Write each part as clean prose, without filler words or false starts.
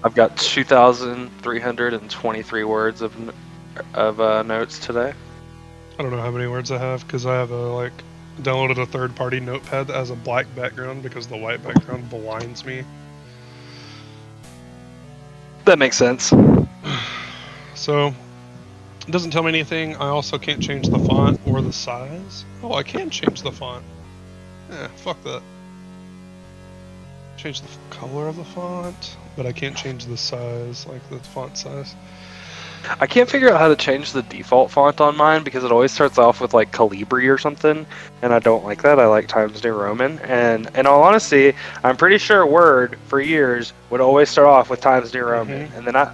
I've got 2,323 words of notes today. I don't know how many words I have because I have downloaded a third-party notepad that has a black background because the white background blinds me. That makes sense. So, it doesn't tell me anything. I also can't change the font or the size. Oh, I can change the font. Yeah, fuck that. Change the color of the font, but I can't change the size, like the font size. I can't figure out how to change the default font on mine because it always starts off with like Calibri or something, and I don't like that. I like Times New Roman, and in all honesty, I'm pretty sure Word for years would always start off with Times New Roman, and then I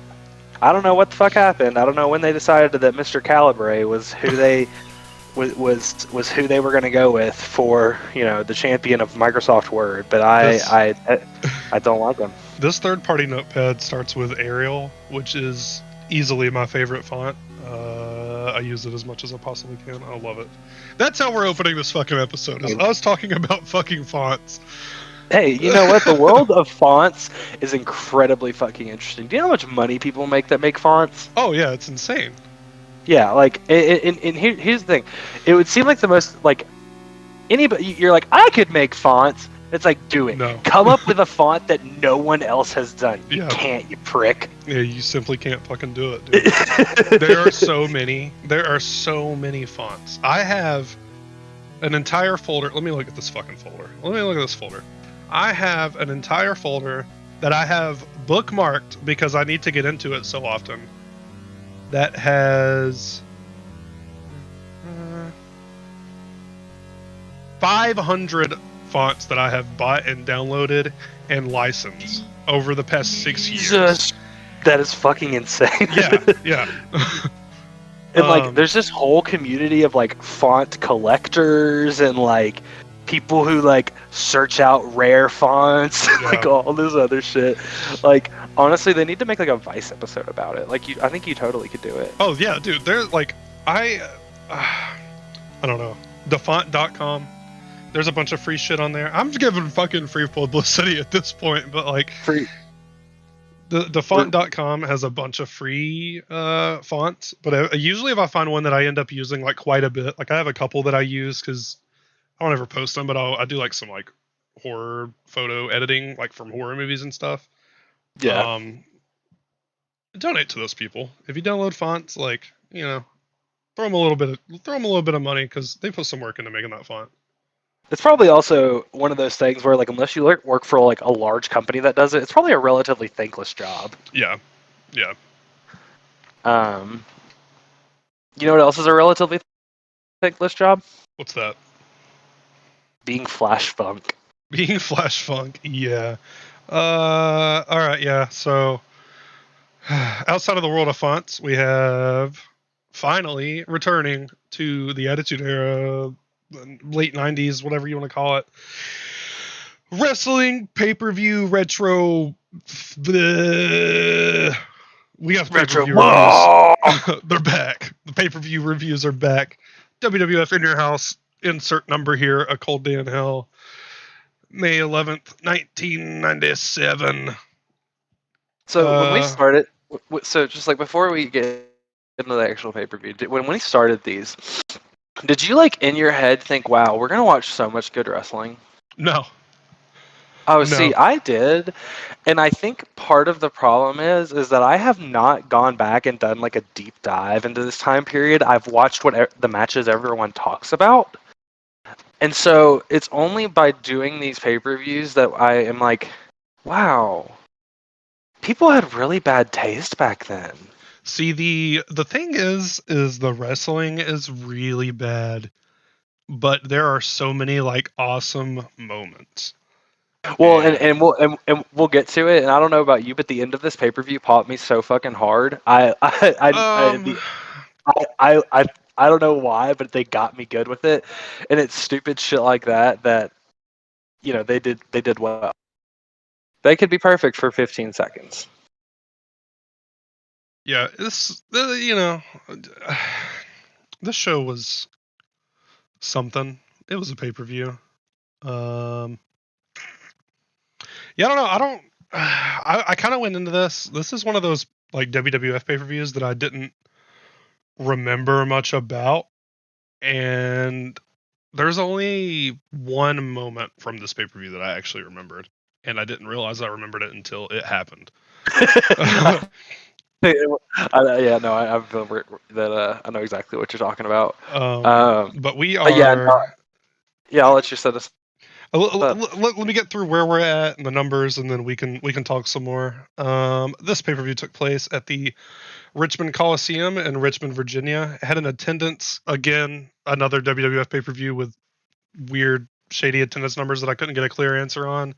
don't know what the fuck happened. I don't know when they decided that Mr. Calibre was who they was who they were going to go with for the champion of Microsoft Word, but I don't like them. This third-party notepad starts with Arial, which is easily my favorite font. I use it as much as I possibly can. I love it. That's how we're opening this fucking episode, is us talking about fucking fonts. Hey, you know what? The world of fonts is incredibly fucking interesting. Do you know how much money people make that make fonts? Oh, yeah, it's insane. Yeah, like, and here's the thing. It would seem like the most, like, anybody, you're like, I could make fonts. It's like, do it. No. Come up with a font that no one else has done. You Yeah. can't, you prick. Yeah, you simply can't fucking do it, dude. There are so many fonts. I have an entire folder. Let me look at this fucking folder. I have an entire folder that I have bookmarked because I need to get into it so often. That has 500 fonts that I have bought and downloaded and licensed over the past 6 years. Jesus, that is fucking insane. Yeah. And like, there's this whole community of like font collectors and like people who like search out rare fonts, like all this other shit. Like, honestly, they need to make like a Vice episode about it. Like, I think you totally could do it. Oh yeah, dude. They're like, I don't know, defont.com. There's a bunch of free shit on there. I'm giving fucking free publicity at this point, but like, free. The font.com has a bunch of free fonts, but usually if I find one that I end up using like quite a bit, like I have a couple that I use because I don't ever post them, but I do like some like horror photo editing, like from horror movies and stuff. Yeah. Donate to those people. If you download fonts, like, throw them a little bit of money because they put some work into making that font. It's probably also one of those things where, like, unless you work for like a large company that does it, it's probably a relatively thankless job. Yeah. You know what else is a relatively thankless job? What's that? Being Flash Funk. Being Flash Funk, yeah. All right, yeah. So, outside of the world of fonts, we have finally returning to the Attitude Era, late 90s, whatever you want to call it. Wrestling, pay-per-view, retro. We got pay-per-view reviews. They're back. The pay-per-view reviews are back. WWF In Your House. Insert number here. A Cold Day in Hell. May 11th, 1997. So when we started, so just like before we get into the actual pay-per-view, when we started these, did you like in your head think, wow, we're gonna watch so much good wrestling? No. Oh, no. See, I did, and I think part of the problem is that I have not gone back and done like a deep dive into this time period. I've watched what the matches everyone talks about, and so it's only by doing these pay-per-views that I am like, wow, people had really bad taste back then. See, the thing is the wrestling is really bad, but there are so many like awesome moments. Well, and we'll get to it. And I don't know about you, but the end of this pay-per-view popped me so fucking hard. I don't know why, but they got me good with it, and it's stupid shit like that they did well. They could be perfect for 15 seconds. Yeah, this show was something. It was a pay-per-view. Yeah, I don't know. I kind of went into this. This is one of those like WWF pay-per-views that I didn't remember much about, and there's only one moment from this pay-per-view that I actually remembered, and I didn't realize I remembered it until it happened. Yeah, no, I feel that I know exactly what you're talking about. But we But yeah, are. no, yeah, I'll let you set us up. Let me get through where we're at and the numbers, and then we can talk some more. This pay per view took place at the Richmond Coliseum in Richmond, Virginia. It had an attendance, again, another WWF pay per view with weird, shady attendance numbers that I couldn't get a clear answer on.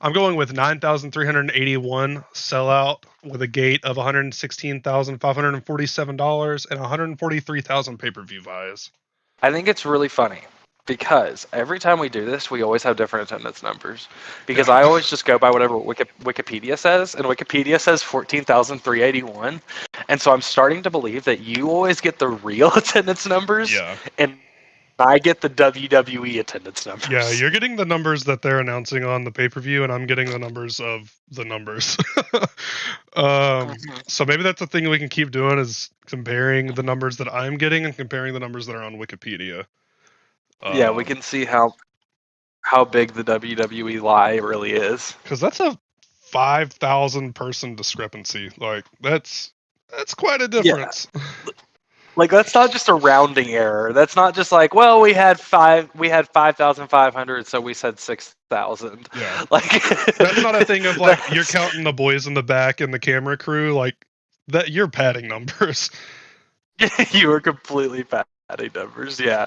I'm going with 9,381 sellout with a gate of $116,547 and 143,000 pay per view buys. I think it's really funny because every time we do this, we always have different attendance numbers. Because Yeah. I always just go by whatever Wikipedia says, and Wikipedia says 14,381. And so I'm starting to believe that you always get the real attendance numbers, Yeah. and I get the WWE attendance numbers. Yeah, you're getting the numbers that they're announcing on the pay-per-view, and I'm getting the numbers of the numbers. So maybe that's a thing we can keep doing, is comparing the numbers that I'm getting and comparing the numbers that are on Wikipedia. Yeah, we can see how big the WWE lie really is. Because that's a 5,000 person discrepancy. Like that's quite a difference. Yeah. Like, that's not just a rounding error. That's not just like, well, we had 5,500, so we said 6,000. Yeah. Like, That's not a thing of like you're counting the boys in the back and the camera crew, like that you're padding numbers. You were completely padding numbers, yeah.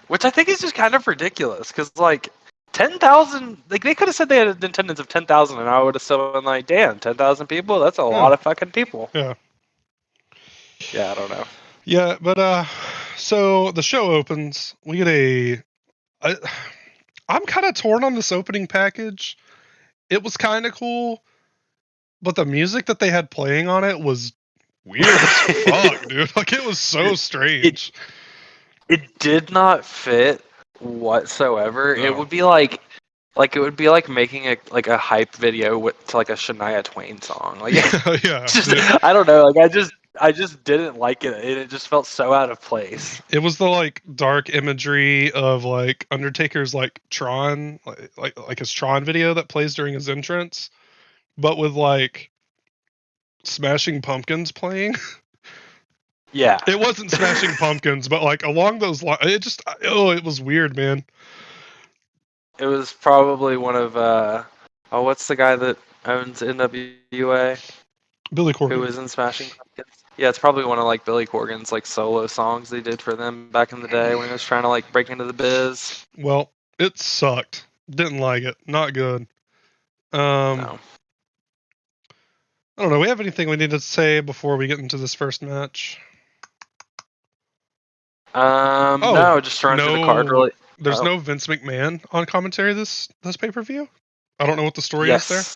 Which I think is just kind of ridiculous, because like 10,000, like they could have said they had an attendance of 10,000, and I would have still been like, damn, 10,000 people, that's a lot of fucking people. Yeah. Yeah, I don't know. Yeah, but so the show opens. We get I'm kind of torn on this opening package. It was kind of cool, but the music that they had playing on it was weird as fuck, dude. Like it was so strange. It did not fit whatsoever. No. It would be like it would be like making a hype video to like a Shania Twain song. Like, Yeah. just, I don't know. Like I just didn't like it. It just felt so out of place. It was the like dark imagery of like Undertaker's like Tron, like his Tron video that plays during his entrance, but with like Smashing Pumpkins playing. Yeah. It wasn't Smashing Pumpkins, but like along those lines. It was weird, man. It was probably one of what's the guy that owns NWA? Billy Corgan. Who was in Smashing Pumpkins? Yeah, it's probably one of like Billy Corgan's like solo songs they did for them back in the day when he was trying to like break into the biz. Well, it sucked. Didn't like it. Not good. No. I don't know. We have anything we need to say before we get into this first match? No, just throwing through the card really. There's no Vince McMahon on commentary this pay-per-view. I don't know what the story is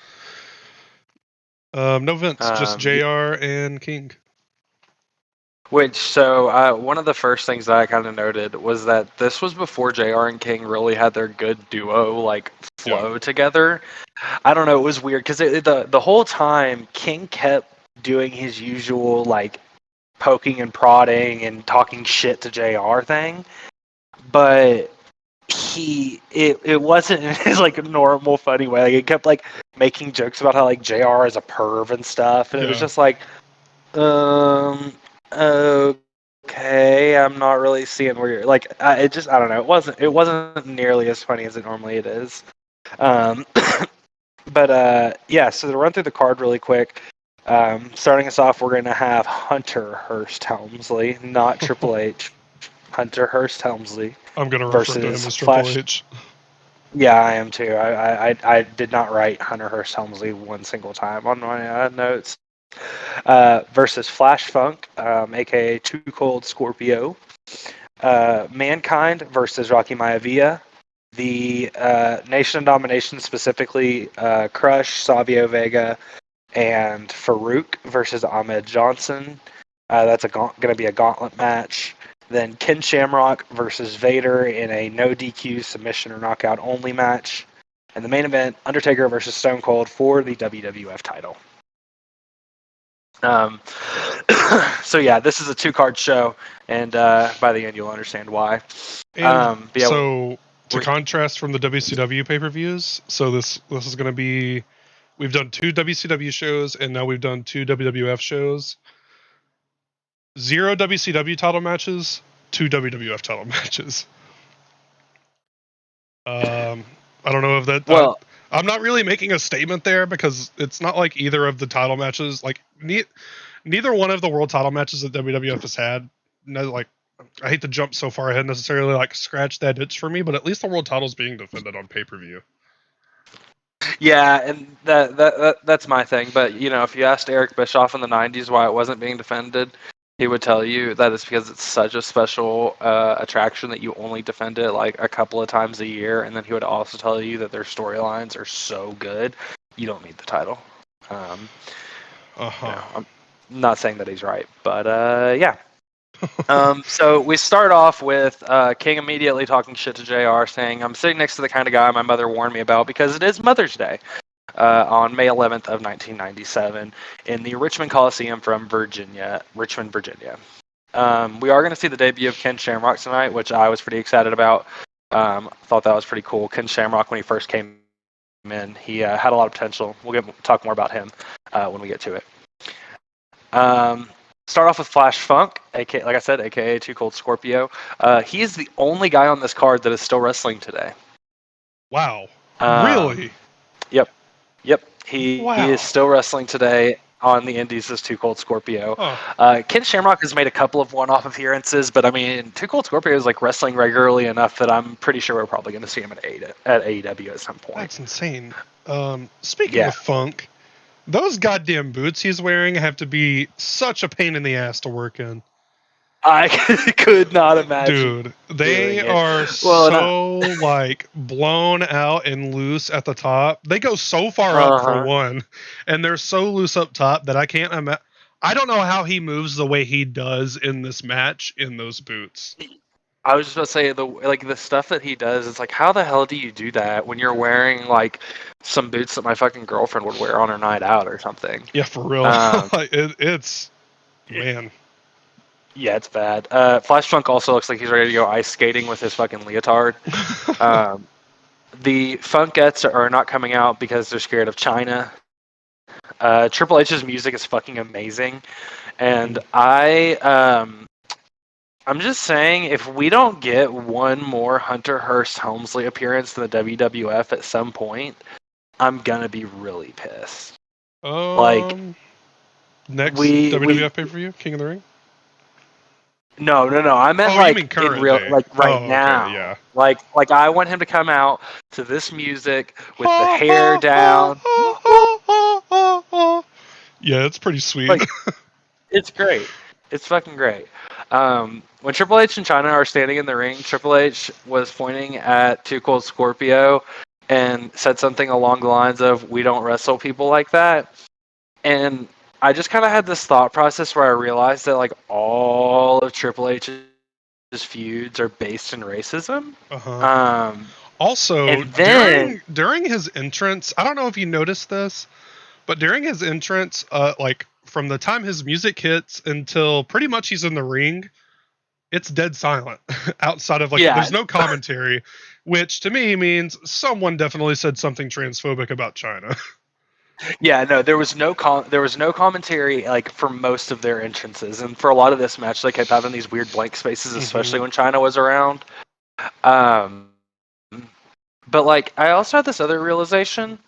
there. No Vince, just JR and King. So one of the first things that I kind of noted was that this was before JR and King really had their good duo like flow together. I don't know, it was weird because the whole time King kept doing his usual like poking and prodding and talking shit to JR thing, but it wasn't in his like normal funny way. Like, it kept like making jokes about how like JR is a perv and stuff, and it was just like, okay, I'm not really seeing where you're like. I don't know. It wasn't nearly as funny as it normally it is. But yeah. So to run through the card really quick. Starting us off, we're going to have Hunter Hearst Helmsley, not Triple H. Hunter Hearst Helmsley. I'm going to refer to him as Triple H. Yeah, I am too. I did not write Hunter Hearst Helmsley one single time on my notes. Versus Flash Funk, aka Too Cold Scorpio. Mankind versus Rocky Maivia. The Nation of Domination, specifically Crush, Savio Vega, and Farouk versus Ahmed Johnson. That's going to be a gauntlet match. Then Ken Shamrock versus Vader in a no DQ submission or knockout only match. And the main event, Undertaker versus Stone Cold for the WWF title. So yeah, this is a 2-card show, and by the end you'll understand why. And Yeah, so to contrast from the WCW pay-per-views, so this is going to be, we've done 2 WCW shows and now we've done 2 WWF shows. 0 WCW title matches, 2 WWF title matches. I don't know if that. well, I'm not really making a statement there because it's not like either of the title matches, like neither one of the world title matches that WWF has had. No, like, I hate to jump so far ahead necessarily, like scratch that itch for me, but at least the world title's being defended on pay-per-view. yeah, and that's my thing. But you know, if you asked Eric Bischoff in the '90s why it wasn't being defended, he would tell you that it's because it's such a special attraction that you only defend it like a couple of times a year. And then he would also tell you that their storylines are so good, you don't need the title. You know, I'm not saying that he's right, but yeah. So we start off with King immediately talking shit to JR, saying, "I'm sitting next to the kind of guy my mother warned me about because it is Mother's Day." On May 11th of 1997 in the Richmond Coliseum from Richmond, Virginia. We are going to see the debut of Ken Shamrock tonight, which I was pretty excited about. Thought that was pretty cool. Ken Shamrock, when he first came in, he had a lot of potential. We'll talk more about him when we get to it. Start off with Flash Funk, aka, like I said, aka Too Cold Scorpio. He is the only guy on this card that is still wrestling today. Wow. Really? Yep. He is still wrestling today on the indies as Too Cold Scorpio. Ken Shamrock has made a couple of one-off appearances, but I mean, Too Cold Scorpio is like wrestling regularly enough that I'm pretty sure we're probably going to see him at AEW at some point. That's insane. Speaking of Funk, those goddamn boots he's wearing have to be such a pain in the ass to work in. I could not imagine. Dude, they are so like blown out and loose at the top. They go so far up for one, and they're so loose up top that I can't imagine. I don't know how he moves the way he does in this match in those boots. I was just about to say the stuff that he does. It's like, how the hell do you do that when you're wearing like some boots that my fucking girlfriend would wear on her night out or something? Yeah, for real. It's man. Yeah, it's bad. Flash Funk also looks like he's ready to go ice skating with his fucking leotard. The Funkettes are not coming out because they're scared of China. Triple H's music is fucking amazing, and I'm just saying, if we don't get one more Hunter Hearst Helmsley appearance in the WWF at some point, I'm gonna be really pissed. Next WWF pay-per-view, King of the Ring. No. I meant like in real, like right now. Okay, yeah. Like I want him to come out to this music with the hair down. Yeah, it's pretty sweet. Like, it's great. It's fucking great. When Triple H and China are standing in the ring, Triple H was pointing at Too Cold Scorpio and said something along the lines of, "We don't wrestle people like that." And I just kind of had this thought process where I realized that like all of Triple H's feuds are based in racism. Also, during his entrance, I don't know if you noticed this, but during his entrance, like from the time his music hits until pretty much he's in the ring, it's dead silent. Outside of there's no commentary, which to me means someone definitely said something transphobic about China. Yeah, no, there was no commentary like for most of their entrances, and for a lot of this match, they kept having these weird blank spaces, especially when China was around. But like, I also had this other realization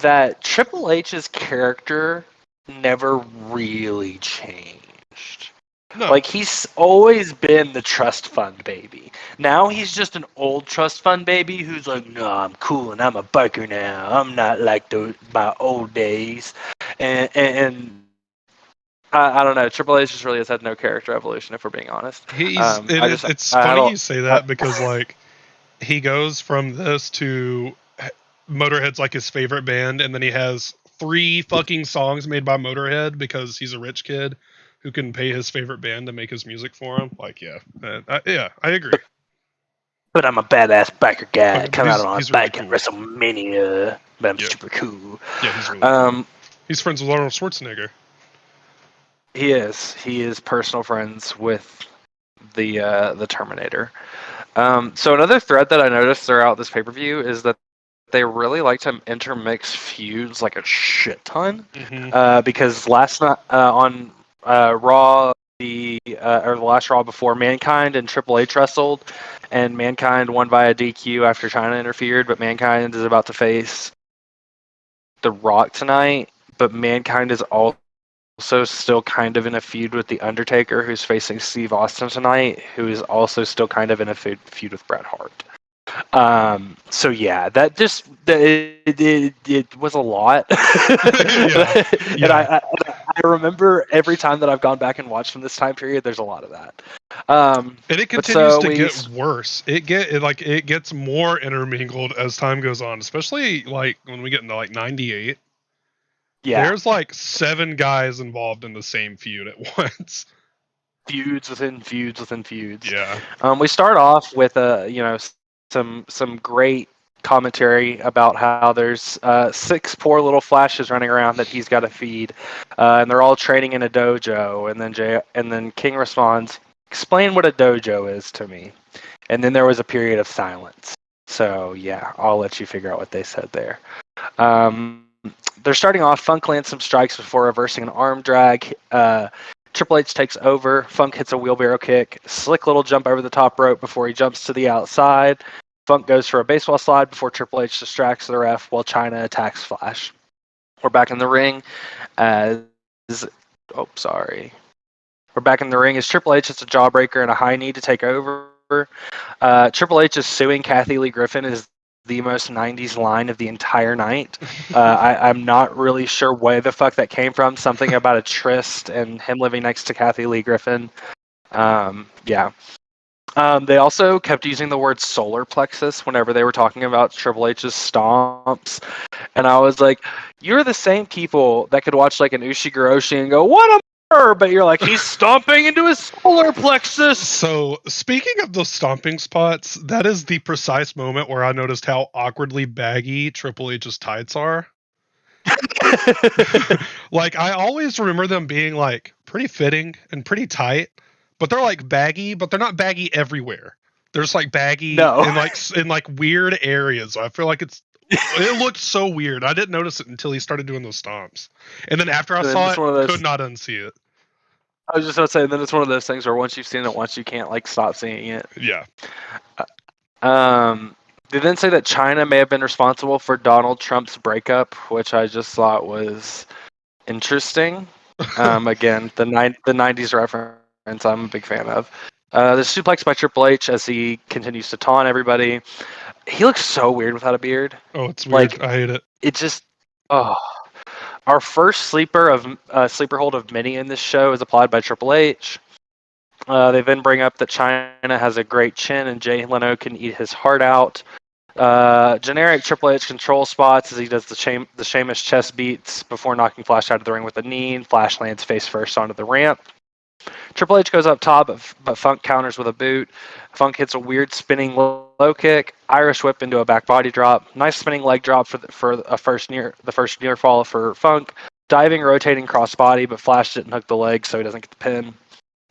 that Triple H's character never really changed. No. Like, he's always been the trust fund baby. Now he's just an old trust fund baby who's like, "No, I'm cool and I'm a biker now. I'm not like my old days." And I don't know. Triple H just really has had no character evolution, if we're being honest. It's funny you say that because like he goes from this to Motorhead's like his favorite band, and then he has 3 fucking songs made by Motorhead because he's a rich kid who can pay his favorite band to make his music for him. Like, I agree. But I'm a badass biker guy. But Come out on a he's really bike at cool. WrestleMania. But I'm Yeah. super cool. Yeah, he's really cool. He's friends with Arnold Schwarzenegger. He is. He is personal friends with the Terminator. So another thread that I noticed throughout this pay-per-view is that they really like to intermix feuds like a shit ton. Because last night on Raw, or the last Raw before, Mankind and Triple H wrestled, and Mankind won via DQ after China interfered. But Mankind is about to face The Rock tonight. But Mankind is also still kind of in a feud with The Undertaker, who's facing Steve Austin tonight, who is also still kind of in a feud with Bret Hart. So yeah, that just it was a lot. And I remember every time that I've gone back and watched from this time period, there's a lot of that. And it continues to get worse. It gets more intermingled as time goes on, especially like when we get into like 98. Yeah, there's like 7 guys involved in the same feud at once. Feuds within feuds within feuds. Yeah. We start off with some great commentary about how there's 6 poor little flashes running around that he's got to feed, and they're all training in a dojo. And then King responds, "Explain what a dojo is to me." And then there was a period of silence. So yeah, I'll let you figure out what they said there. They're starting off. Funk lands some strikes before reversing an arm drag. Triple H takes over. Funk hits a wheelbarrow kick. Slick little jump over the top rope before he jumps to the outside. Funk goes for a baseball slide before Triple H distracts the ref while China attacks Flash. We're back in the ring as... Oh, sorry. We're back in the ring as Triple H hits a jawbreaker and a high knee to take over. Triple H is suing Kathy Lee Griffin is the most 90s line of the entire night. I'm not really sure where the fuck that came from. Something about a tryst and him living next to Kathy Lee Griffin. Yeah. They also kept using the word solar plexus whenever they were talking about Triple H's stomps. And I was like, you're the same people that could watch like an Ushigoroshi and go, what a but you're like, he's stomping into his solar plexus. So, speaking of those stomping spots, that is the precise moment where I noticed how awkwardly baggy Triple H's tights are. Like, I always remember them being like pretty fitting and pretty tight, but they're like baggy, but they're not baggy everywhere. They're just like baggy in like weird areas. I feel like it looked so weird. I didn't notice it until he started doing those stomps. And then after I saw it, could not unsee it. I was just going to say, then it's one of those things where once you've seen it once, you can't like stop seeing it. Yeah. They then say that China may have been responsible for Donald Trump's breakup, which I just thought was interesting. Again, the 90s reference I'm a big fan of. The suplex by Triple H as he continues to taunt everybody. He looks so weird without a beard. Oh, it's weird. Like, I hate it. It just... Oh... Our first sleeper hold of many in this show is applied by Triple H. They then bring up that China has a great chin and Jay Leno can eat his heart out. Generic Triple H control spots as he does the Sheamus chest beats before knocking Flash out of the ring with a knee. And Flash lands face first onto the ramp. Triple H goes up top, but Funk counters with a boot. Funk hits a weird spinning low kick, Irish whip into a back body drop. Nice spinning leg drop for the first near fall for Funk. Diving, rotating crossbody, but Flash didn't hook the leg, so he doesn't get the pin.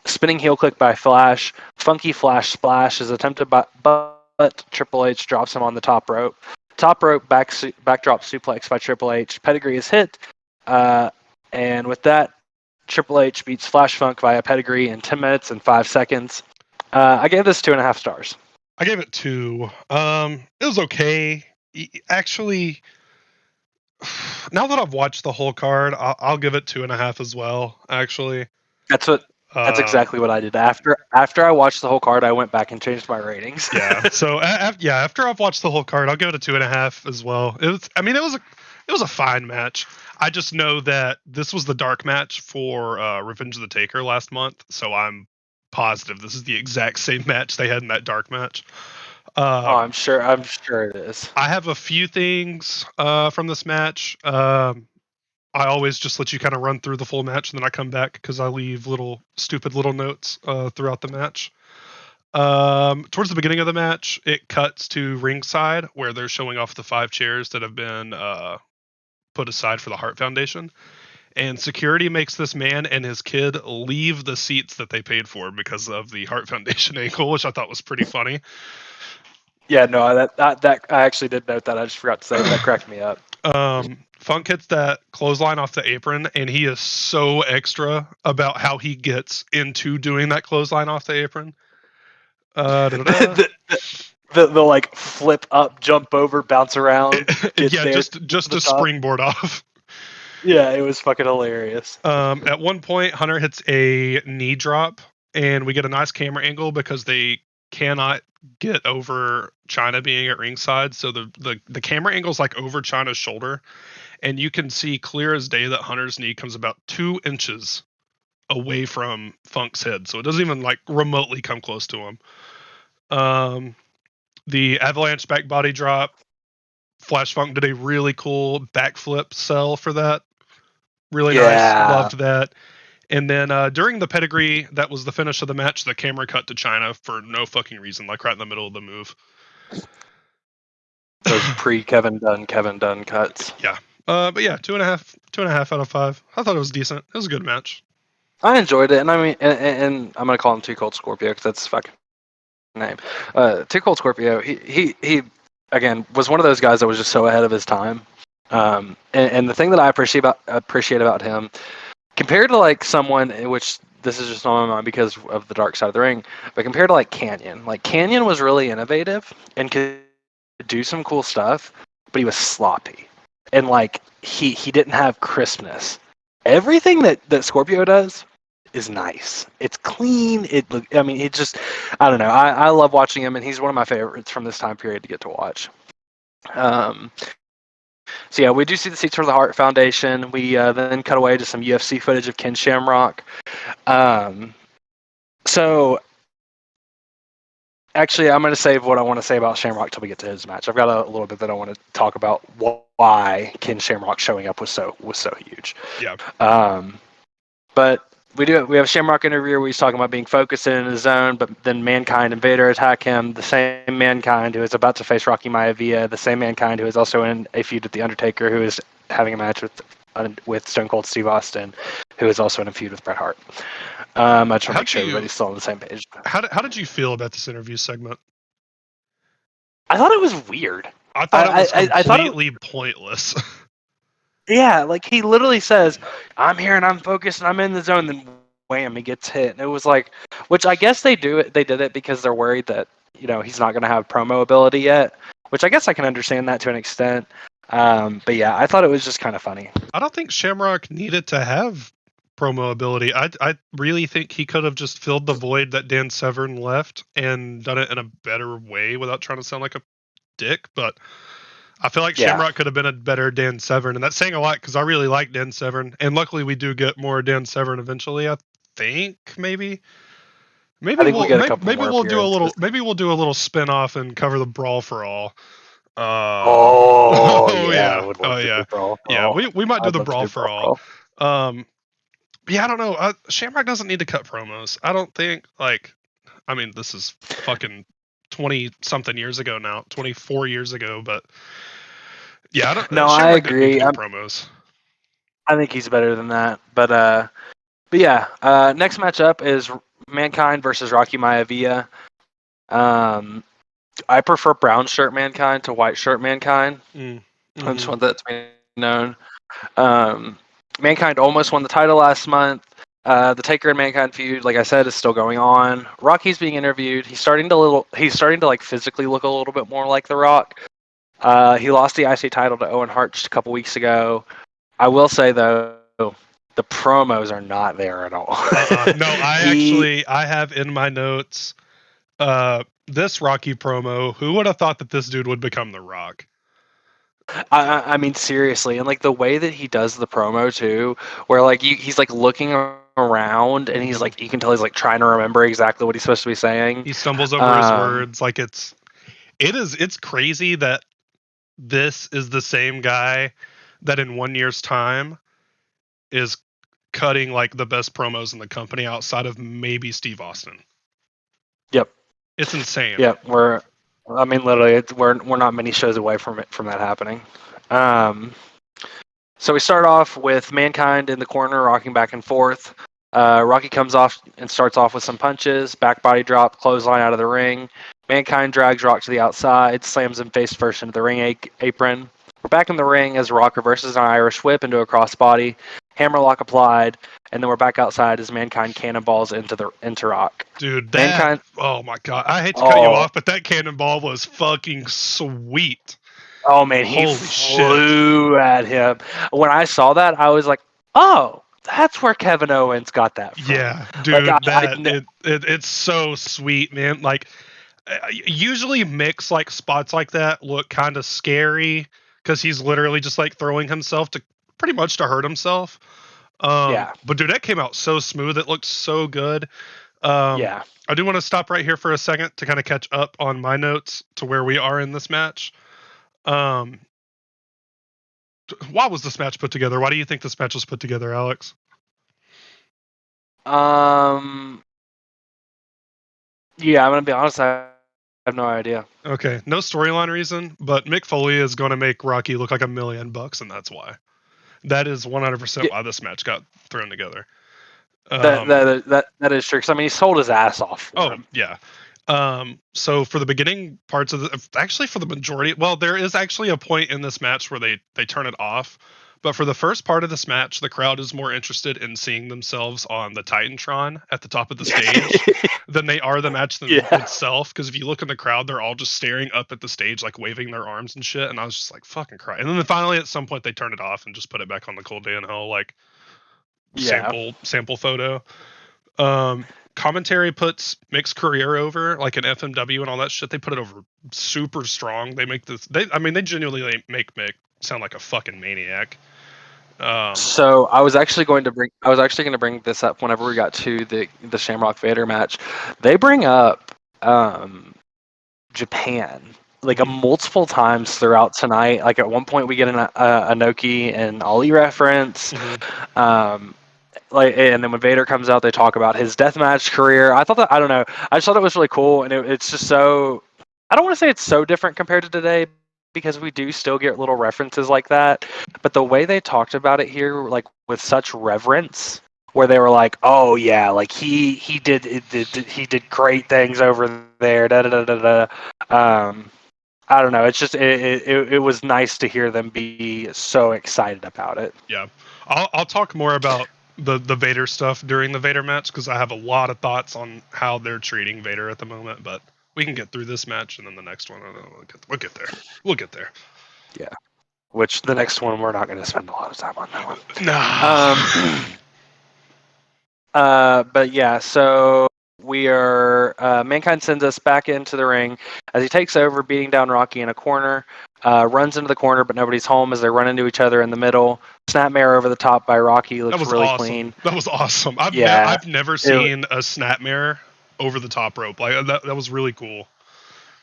Spinning heel click by Flash. Funky Flash splash is attempted but Triple H drops him on the top rope. Top rope backdrop suplex by Triple H. Pedigree is hit, and with that, Triple H beats Flash Funk via pedigree in 10 minutes and 5 seconds. I gave this 2.5 stars. I gave it 2. It was okay. Actually, now that I've watched the whole card, I'll give it 2.5 as well. Actually, that's exactly what I did. After I watched the whole card, I went back and changed my ratings. Yeah. So after I've watched the whole card, I'll give it a 2.5 as well. It was a fine match. I just know that this was the dark match for Revenge of the Taker last month, so I'm positive this is the exact same match they had in that dark match. I'm sure it is. I have a few things from this match. I always just let you kind of run through the full match, and then I come back because I leave stupid little notes throughout the match. Towards the beginning of the match, it cuts to ringside where they're showing off the 5 chairs that have been put aside for the Heart Foundation. And security makes this man and his kid leave the seats that they paid for because of the Heart Foundation angle, which I thought was pretty funny. Yeah, no, that I actually did note that. I just forgot to say that cracked me up. Funk hits that clothesline off the apron, and he is so extra about how he gets into doing that clothesline off the apron. the, the like flip up, jump over, bounce around, get Yeah, there, just to the to top. springboard off. Yeah, it was fucking hilarious. At one point, Hunter hits a knee drop, and we get a nice camera angle because they cannot get over China being at ringside. So the camera angle's like over China's shoulder, and you can see clear as day that Hunter's knee comes about 2 inches away from Funk's head. So it doesn't even like remotely come close to him. The avalanche back body drop, Flash Funk did a really cool backflip sell for that. Really nice. Loved that. And then during the pedigree, that was the finish of the match, the camera cut to China for no fucking reason, like right in the middle of the move. Those pre-Kevin Dunn cuts. Yeah. But yeah, 2.5 out of 5. I thought it was decent. It was a good match. I enjoyed it, and I mean, and I'm gonna call him Too Cold Scorpio because that's his fucking name. Too Cold Scorpio. He again was one of those guys that was just so ahead of his time. And the thing that I appreciate about him, compared to like someone, which this is just on my mind because of the Dark Side of the Ring, but compared to like Canyon was really innovative and could do some cool stuff, but he was sloppy, and like he didn't have crispness. Everything that Scorpio does is nice. It's clean. I mean, it just, I don't know. I love watching him, and he's one of my favorites from this time period to get to watch. So yeah, we do see the seats for the Heart Foundation. We then cut away to some UFC footage of Ken Shamrock. So actually, I'm going to save what I want to say about Shamrock till we get to his match. I've got a little bit that I want to talk about why Ken Shamrock showing up was so huge. Yeah. But we have a Shamrock interview where he's talking about being focused in his zone, but then Mankind and Vader attack him. The same Mankind who is about to face Rocky Maivia, the same Mankind who is also in a feud with The Undertaker, who is having a match with Stone Cold Steve Austin, who is also in a feud with Bret Hart. I just want to make sure everybody's still on the same page. How did you feel about this interview segment? I thought it was weird. I thought it was completely pointless. Yeah, like he literally says, "I'm here and I'm focused and I'm in the zone." Then wham, he gets hit, and it was like, which I guess they did it because they're worried that he's not going to have promo ability yet. Which I guess I can understand that to an extent. But yeah, I thought it was just kind of funny. I don't think Shamrock needed to have promo ability. I really think he could have just filled the void that Dan Severn left and done it in a better way without trying to sound like a dick. But I feel like Shamrock could have been a better Dan Severn, and that's saying a lot because I really like Dan Severn, and luckily we do get more Dan Severn eventually. I think maybe we'll do a little spin off and cover the Brawl for All. We might do the Brawl for All. Yeah, I don't know. Shamrock doesn't need to cut promos. I don't think. I mean, this is fucking 20-something years ago now, 24 years ago, but yeah, I don't. No, Shamrock I agree. Promos. I think he's better than that, but yeah. Next matchup is Mankind versus Rocky Maivia. I prefer brown shirt Mankind to white shirt Mankind. Mm-hmm. I just want that to be known. Mankind almost won the title last month. The Taker and Mankind feud, like I said, is still going on. Rocky's being interviewed. He's starting to like physically look a little bit more like The Rock. He lost the IC title to Owen Hart just a couple weeks ago. I will say though, the promos are not there at all. No, I have in my notes this Rocky promo. Who would have thought that this dude would become The Rock? I mean, seriously, and like the way that he does the promo too, where like he's like looking around and he's like, you can tell he's like trying to remember exactly what he's supposed to be saying. He stumbles over his words. Like it's crazy that this is the same guy that in 1 year's time is cutting like the best promos in the company outside of maybe Steve Austin. Yep. It's insane. Yeah, literally, we're not many shows away from that happening. So we start off with Mankind in the corner, rocking back and forth. Rocky comes off and starts off with some punches, back body drop, clothesline out of the ring. Mankind drags Rock to the outside, slams him face first into the ring apron. We're back in the ring as Rock reverses an Irish whip into a crossbody, hammerlock applied, and then we're back outside as Mankind cannonballs into Rock. Dude, Mankind, oh my god, I hate to cut you oh, off, but that cannonball was fucking sweet. oh man, he Holy shit. flew at him. When I saw that, I was like, oh, that's where Kevin Owens got that from. Yeah, Like, dude, it's so sweet, man. Like, usually Mick's like spots like that look kind of scary because he's literally just like throwing himself to pretty much to hurt himself. yeah, But dude, that came out so smooth. It looked so good. yeah. I do want to stop right here for a second to kind of catch up on my notes to where we are in this match. Why was this match put together? Why do you think this match was put together, Alex? Yeah, I'm gonna be honest. I have no idea. Okay, no storyline reason, but Mick Foley is going to make Rocky look like $1 million, and that's why. That is 100% Yeah, why this match got thrown together. that is true. Because I mean, he sold his ass off for him. Yeah. So for the beginning parts of actually for the majority, well, there is actually a point in this match where they turn it off. But for the first part of this match, the crowd is more interested in seeing themselves on the Titantron at the top of the stage than they are the match itself. Because if you look in the crowd, they're all just staring up at the stage, like waving their arms and shit. And I was just like, fucking cry. And then finally, at some point, they turn it off and just put it back on the Cold Day in Hell, like sample photo. Commentary puts Mick's career over, like an FMW and all that shit. They put it over super strong. They make this. They genuinely make Mick sound like a fucking maniac. So I was actually going to bring this up whenever we got to the Shamrock Vader match. They bring up Japan like a multiple times throughout tonight. Like at one point we get an Inoki and Ali reference. Like, and then when Vader comes out, they talk about his deathmatch career. I don't know. I just thought it was really cool, and it's just so. I don't want to say it's so different compared to today, because we do still get little references like that. But the way they talked about it here, like with such reverence, where they were like, "Oh yeah, like he did great things over there." Da da da da da. I don't know. It's just it was nice to hear them be so excited about it. Yeah, I'll talk more about the Vader stuff during the Vader match because I have a lot of thoughts on how they're treating Vader at the moment. But we can get through this match and then the next one. We'll get there. We'll get there. Yeah. Which the next one we're not going to spend a lot of time on that one. No. But yeah, so we are. Mankind sends us back into the ring as he takes over, beating down Rocky in a corner. Runs into the corner, but nobody's home as they run into each other in the middle. Snapmare over the top by Rocky looks really awesome. Clean. That was awesome. I've never seen a snapmare over the top rope. Like that was really cool.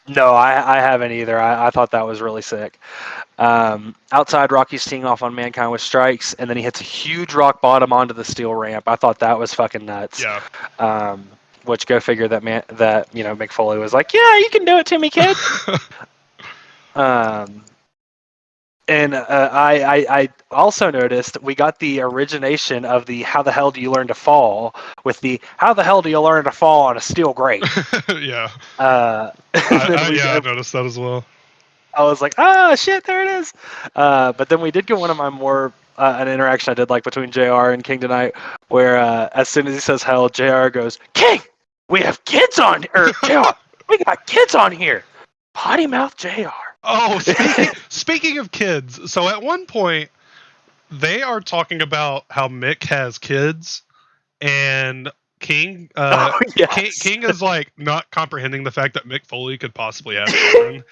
No, I haven't either. I thought that was really sick. Outside, Rocky's teeing off on Mankind with strikes, and then he hits a huge rock bottom onto the steel ramp. I thought that was fucking nuts. Yeah. Which go figure that Mick Foley was like, yeah, you can do it to me, kid. And I also noticed we got the origination of the "How the hell do you learn to fall" with the "How the hell do you learn to fall on a steel grate?" Yeah. I noticed that as well. I was like, oh shit, there it is. But then we did get one of my more an interaction I did like between JR and King tonight, where as soon as he says hell, JR goes, "King, we have kids on, or JR, we got kids on here." Potty mouth JR. Oh, speaking of kids, so at one point they are talking about how Mick has kids, and King, King is like not comprehending the fact that Mick Foley could possibly have children.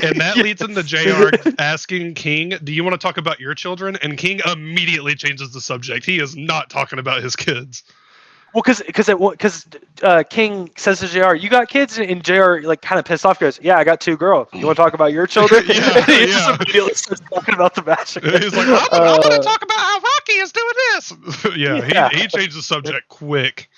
And that leads into JR asking King, "Do you want to talk about your children?" And King immediately changes the subject. He is not talking about his kids. Well, because King says to JR, "You got kids?" And JR like kind of pissed off goes, "Yeah, I got 2 girls. You want to talk about your children?" He just immediately starts talking about the match. He's like, "I want to talk about how Rocky is doing this." He changed the subject quick.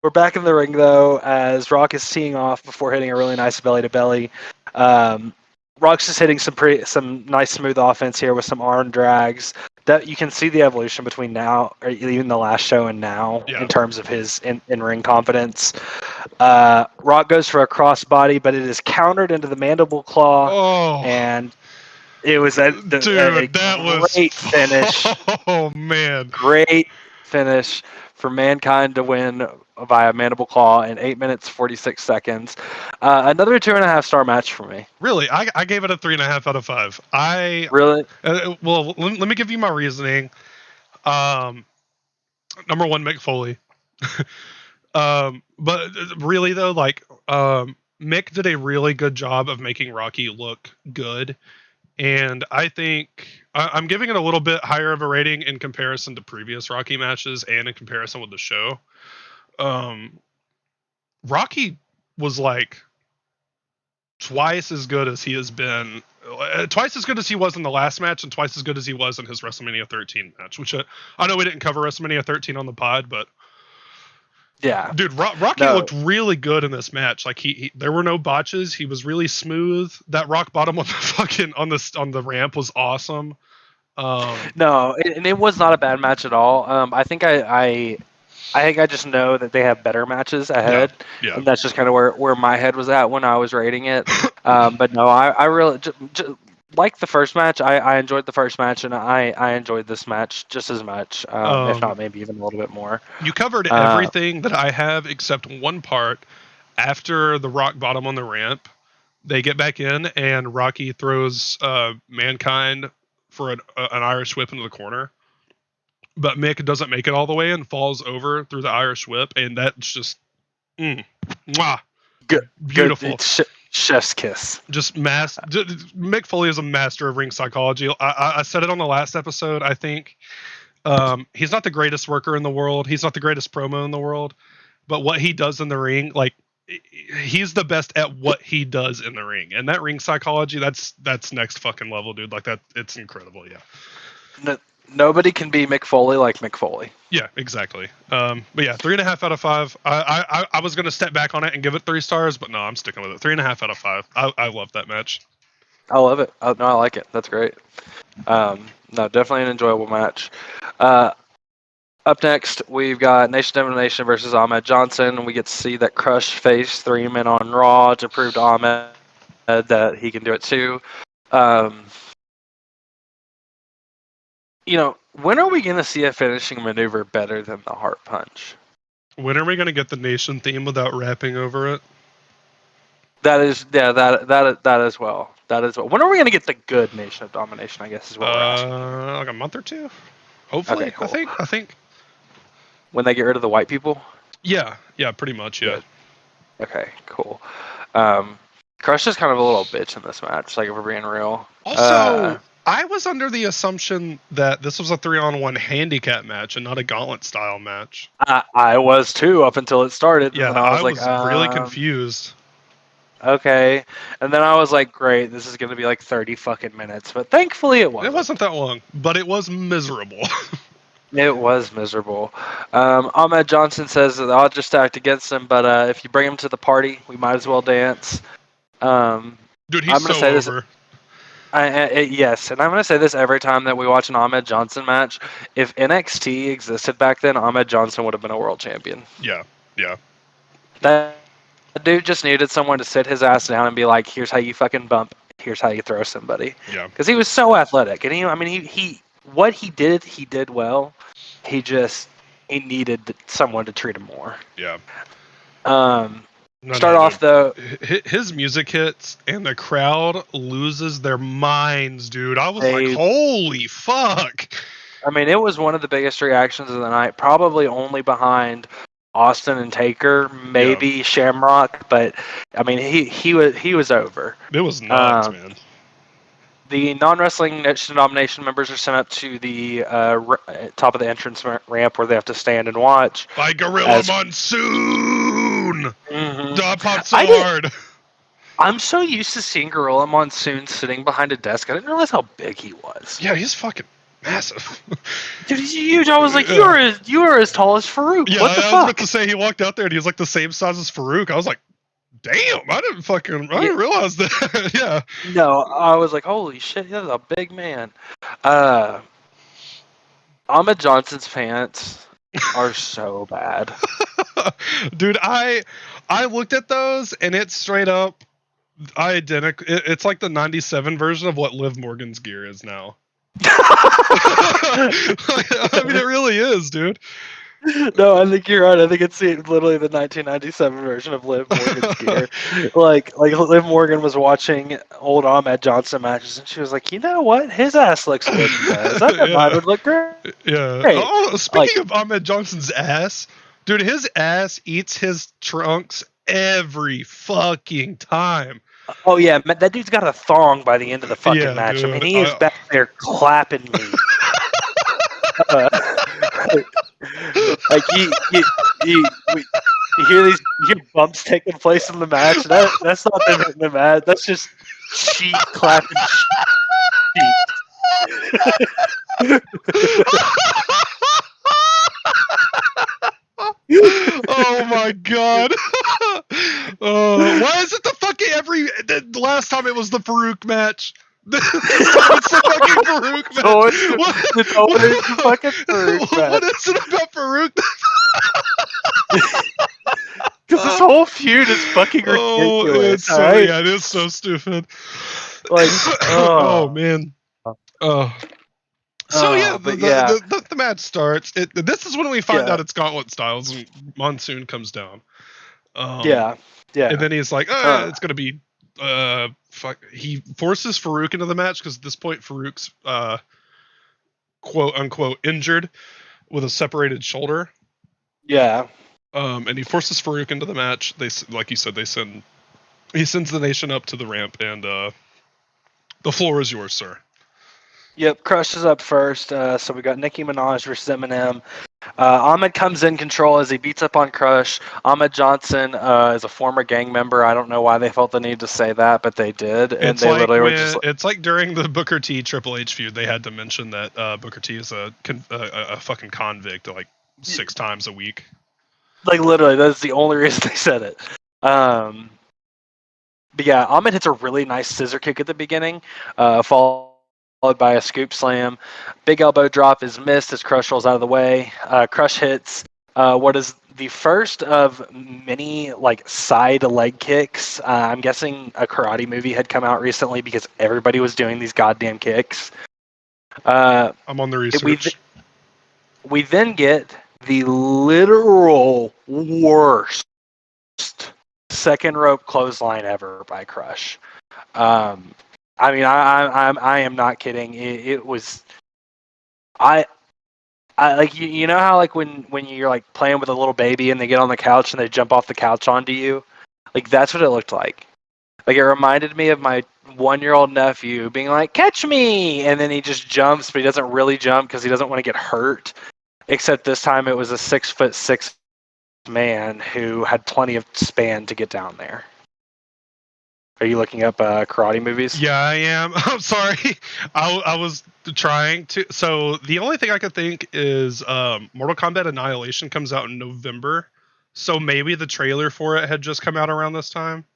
We're back in the ring though, as Rock is teeing off before hitting a really nice belly to belly. Rock's just hitting some nice smooth offense here with some arm drags. That you can see the evolution between now, or even the last show and now, in terms of his in ring confidence. Rock goes for a crossbody, but it is countered into the mandible claw, and it was a great finish. Oh man, great finish for Mankind to win via mandible claw in 8 minutes 46 seconds. Another 2.5 star match for me. Really, I gave it a 3.5 out of 5. Really? Well, let me give you my reasoning. Number one, Mick Foley. But really though, like Mick did a really good job of making Rocky look good, and I think I'm giving it a little bit higher of a rating in comparison to previous Rocky matches and in comparison with the show. Rocky was like twice as good as he has been, twice as good as he was in the last match, and twice as good as he was in his WrestleMania 13 match. Which I know we didn't cover WrestleMania 13 on the pod, but yeah, dude, Rocky looked really good in this match. Like he there were no botches. He was really smooth. That rock bottom on the fucking on the ramp was awesome. No, and it was not a bad match at all. I think I think I just know that they have better matches ahead. Yeah. And that's just kind of where my head was at when I was rating it. But no, I really like the first match. I enjoyed the first match, and I enjoyed this match just as much, if not maybe even a little bit more. You covered everything that I have except one part. After the rock bottom on the ramp, they get back in, and Rocky throws Mankind for an Irish whip into the corner. But Mick doesn't make it all the way and falls over through the Irish whip, and that's just mwah, good, beautiful. Chef's kiss. Just Mick Foley is a master of ring psychology. I said it on the last episode. I think he's not the greatest worker in the world. He's not the greatest promo in the world. But what he does in the ring, like, he's the best at what he does in the ring. And that ring psychology, that's next fucking level, dude. Like, that, it's incredible. Yeah. Nobody can be Mick Foley like Mick Foley. Yeah, exactly. But yeah, 3.5 out of 5. I was gonna step back on it and give it 3 stars, but no, I'm sticking with it. 3.5 out of 5. I love that match. I love it. No, I like it. That's great. No, definitely an enjoyable match. Up next, we've got Nation Domination versus Ahmed Johnson. We get to see that Crush faced 3 men on Raw to prove to Ahmed that he can do it too. When are we going to see a finishing maneuver better than the Heart Punch? When are we going to get the Nation theme without rapping over it? That as well. When are we going to get the good Nation of Domination, I guess is what we're asking. Like a month or two? Hopefully, okay, cool. I think. When they get rid of the white people? Yeah, pretty much, yeah. Good. Okay, cool. Crush is kind of a little bitch in this match, like if we're being real. Also, I was under the assumption that this was a 3-on-1 handicap match and not a gauntlet style match. I was too up until it started. Yeah, I was really confused. Okay, and then I was like, great, this is going to be like 30 fucking minutes, but thankfully it wasn't. It wasn't that long, but it was miserable. It was miserable. Ahmed Johnson says that the odds are stacked against him, but if you bring him to the party, we might as well dance. Dude, he's so over. Yes, and I'm going to say this every time that we watch an Ahmed Johnson match. If NXT existed back then, Ahmed Johnson would have been a world champion. Yeah. That dude just needed someone to sit his ass down and be like, here's how you fucking bump, here's how you throw somebody. Yeah. Because he was so athletic, and he what he did well. He needed someone to treat him more. Yeah. Start off though. His music hits and the crowd loses their minds, dude. I was like, holy fuck. I mean, it was one of the biggest reactions of the night, probably only behind Austin and Taker, maybe Shamrock, but I mean, he was over. It was nuts, man. The non-wrestling Domination members are sent up to the top of the entrance ramp where they have to stand and watch. By Gorilla Monsoon! Mm-hmm. Dog popped so hard. I'm so used to seeing Gorilla Monsoon sitting behind a desk. I didn't realize how big he was. Yeah, he's fucking massive. Dude, he's huge. I was like, you are as tall as Farouk. Yeah, What the I was about fuck? to say he walked out there and he was like the same size as Farouk. I was like, damn, I didn't realize that. Yeah. No, I was like, holy shit, that's a big man. Ahmed Johnson's pants are so bad. Dude, I looked at those and it's straight up identical. It's like the 97 version of what Liv Morgan's gear is now. I mean, it really is, dude. No, I think you're right. I think it's literally the 1997 version of Liv Morgan's gear. Like Liv Morgan was watching old Ahmed Johnson matches, and she was like, you know what? His ass looks good in those. I bet mine would look great. Yeah. Oh, speaking of Ahmed Johnson's ass, dude, his ass eats his trunks every fucking time. Oh yeah, that dude's got a thong by the end of the fucking match. Dude, I mean, he is back there clapping me. Like you hear you hear bumps taking place in the match. That's not them hitting the mat. That's just cheek clapping cheeks. Oh my god. Why is it the fucking the last time it was the Farouk match? It's the fucking Farouk match. It's always the fucking Farouk match. What is it about Farouk? Because this whole feud is fucking ridiculous. Yeah, it is so stupid. Like, oh man. So the match starts. This is when we find out it's Gauntlet Styles and Monsoon comes down. Yeah. And then he's like, it's gonna be fuck. He forces Farouk into the match because at this point Farouk's quote unquote injured with a separated shoulder. Yeah. And he forces Farouk into the match. They, like you said, he sends the nation up to the ramp, and the floor is yours, sir. Yep, Crush is up first. So we got Nicki Minaj versus Eminem. Ahmed comes in control as he beats up on Crush. Ahmed Johnson is a former gang member. I don't know why they felt the need to say that, but they did. And they literally were just. It's like during the Booker T Triple H feud, they had to mention that Booker T is a fucking convict like 6 times a week. Like literally, that's the only reason they said it. But yeah, Ahmed hits a really nice scissor kick at the beginning, followed by a scoop slam. Big elbow drop is missed as Crush rolls out of the way. Crush hits what is the first of many like side leg kicks. I'm guessing a karate movie had come out recently because everybody was doing these goddamn kicks. I'm on the research. We then get the literal worst second rope clothesline ever by Crush. I mean, I am not kidding. It was, I like you know how like when you're like playing with a little baby and they get on the couch and they jump off the couch onto you, like that's what it looked like. Like it reminded me of my 1-year-old nephew being like, "Catch me!" and then he just jumps, but he doesn't really jump because he doesn't want to get hurt. Except this time it was a 6'6" man who had plenty of span to get down there. Are you looking up karate movies? Yeah, I am. I'm sorry. I was trying to. So the only thing I could think is Mortal Kombat Annihilation comes out in November. So maybe the trailer for it had just come out around this time.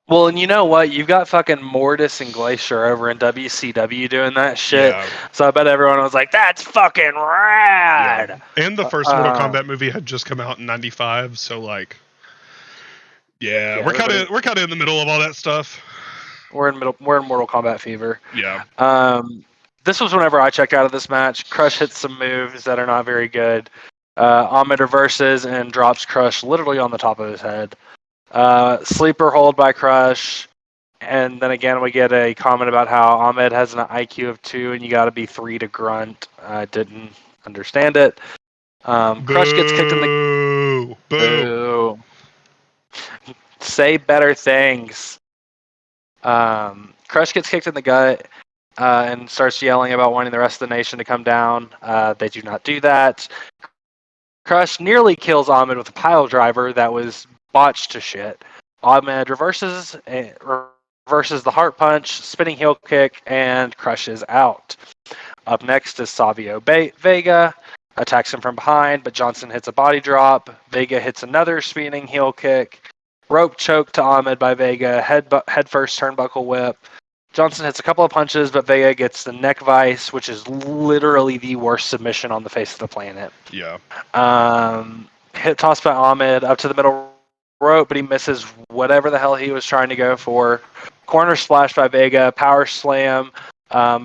Well, and you know what? You've got fucking Mortise and Glacier over in WCW doing that shit. Yeah. So I bet everyone was like, that's fucking rad! Yeah. And the first Mortal Kombat movie had just come out in 95, so like... Yeah, we're kind of in the middle of all that stuff. We're in Mortal Kombat fever. Yeah. This was whenever I checked out of this match. Crush hits some moves that are not very good. Ahmed reverses and drops Crush literally on the top of his head. Sleeper hold by Crush, and then again we get a comment about how Ahmed has an IQ of 2 and you got to be 3 to grunt. I didn't understand it. Crush gets kicked in the boo. Say better things. Crush gets kicked in the gut and starts yelling about wanting the rest of the nation to come down. They do not do that. Crush nearly kills Ahmed with a pile driver that was botched to shit. Ahmed reverses the heart punch, spinning heel kick, and Crush is out. Up next is Savio Vega. Attacks him from behind, but Johnson hits a body drop. Vega hits another spinning heel kick. Rope choke to Ahmed by Vega. Head first turnbuckle whip. Johnson hits a couple of punches, but Vega gets the neck vice, which is literally the worst submission on the face of the planet. Yeah. Hit toss by Ahmed up to the middle rope, but he misses whatever the hell he was trying to go for. Corner splash by Vega. Power slam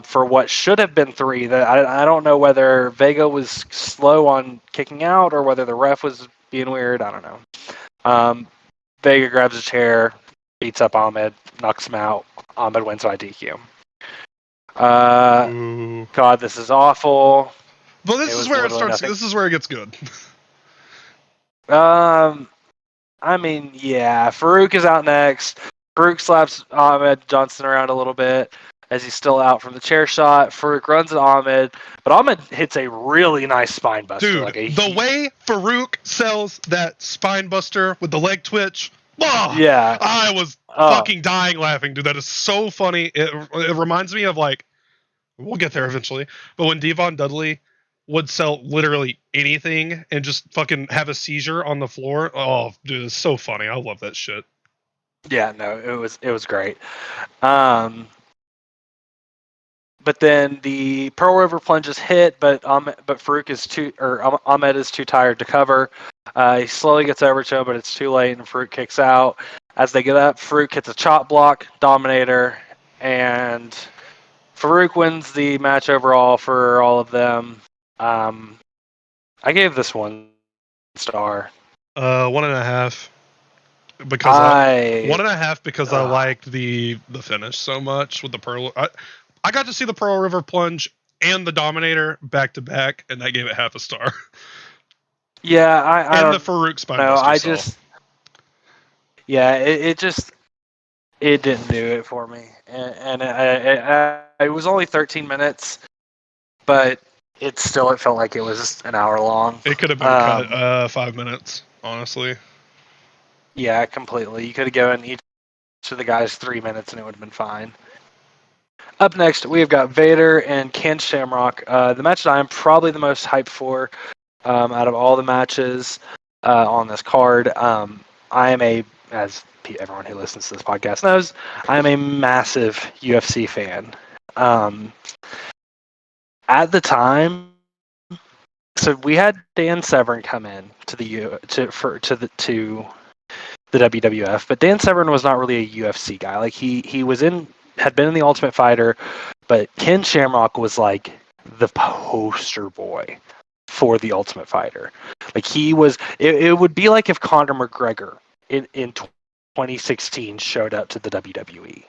for what should have been 3. I don't know whether Vega was slow on kicking out or whether the ref was being weird. I don't know. Vega grabs a chair, beats up Ahmed, knocks him out. Ahmed wins by DQ. God, this is awful. But this is where it starts. Nothing. This is where it gets good. I mean, yeah. Farouk is out next. Farouk slaps Ahmed Johnson around a little bit as he's still out from the chair shot. Farouk runs at Ahmed, but Ahmed hits a really nice spine buster. Dude, the way Farouk sells that spine buster with the leg twitch, yeah, I was fucking dying laughing, dude. That is so funny. It reminds me of, like, we'll get there eventually, but when Devon Dudley would sell literally anything and just fucking have a seizure on the floor. Oh, dude, it's so funny. I love that shit. Yeah, no, it was great. But then the Pearl River plunges hit, but Farouk is Ahmed is too tired to cover. He slowly gets over to him, but it's too late, and Farouk kicks out. As they get up, Farouk hits a chop block, Dominator, and Farouk wins the match overall for all of them. I gave this 1 star. 1.5. Because 1.5 because I liked the finish so much with the Pearl. I got to see the Pearl River plunge and the Dominator back to back, and that gave it 0.5 star. Yeah, I and the Farouk spine buster. It didn't do it for me, and it was only 13 minutes, but it felt like it was an hour long. It could have been cut 5 minutes, honestly. Yeah, completely. You could have given each of the guys 3 minutes, and it would have been fine. Up next, we've got Vader and Ken Shamrock. The match that I'm probably the most hyped for out of all the matches on this card. I am as everyone who listens to this podcast knows, I am a massive UFC fan. At the time, so we had Dan Severn come in to the WWF, but Dan Severn was not really a UFC guy. Like he had been in the Ultimate Fighter, but Ken Shamrock was like the poster boy for the Ultimate Fighter. Like he was, it would be like if Conor McGregor in 2016 showed up to the WWE.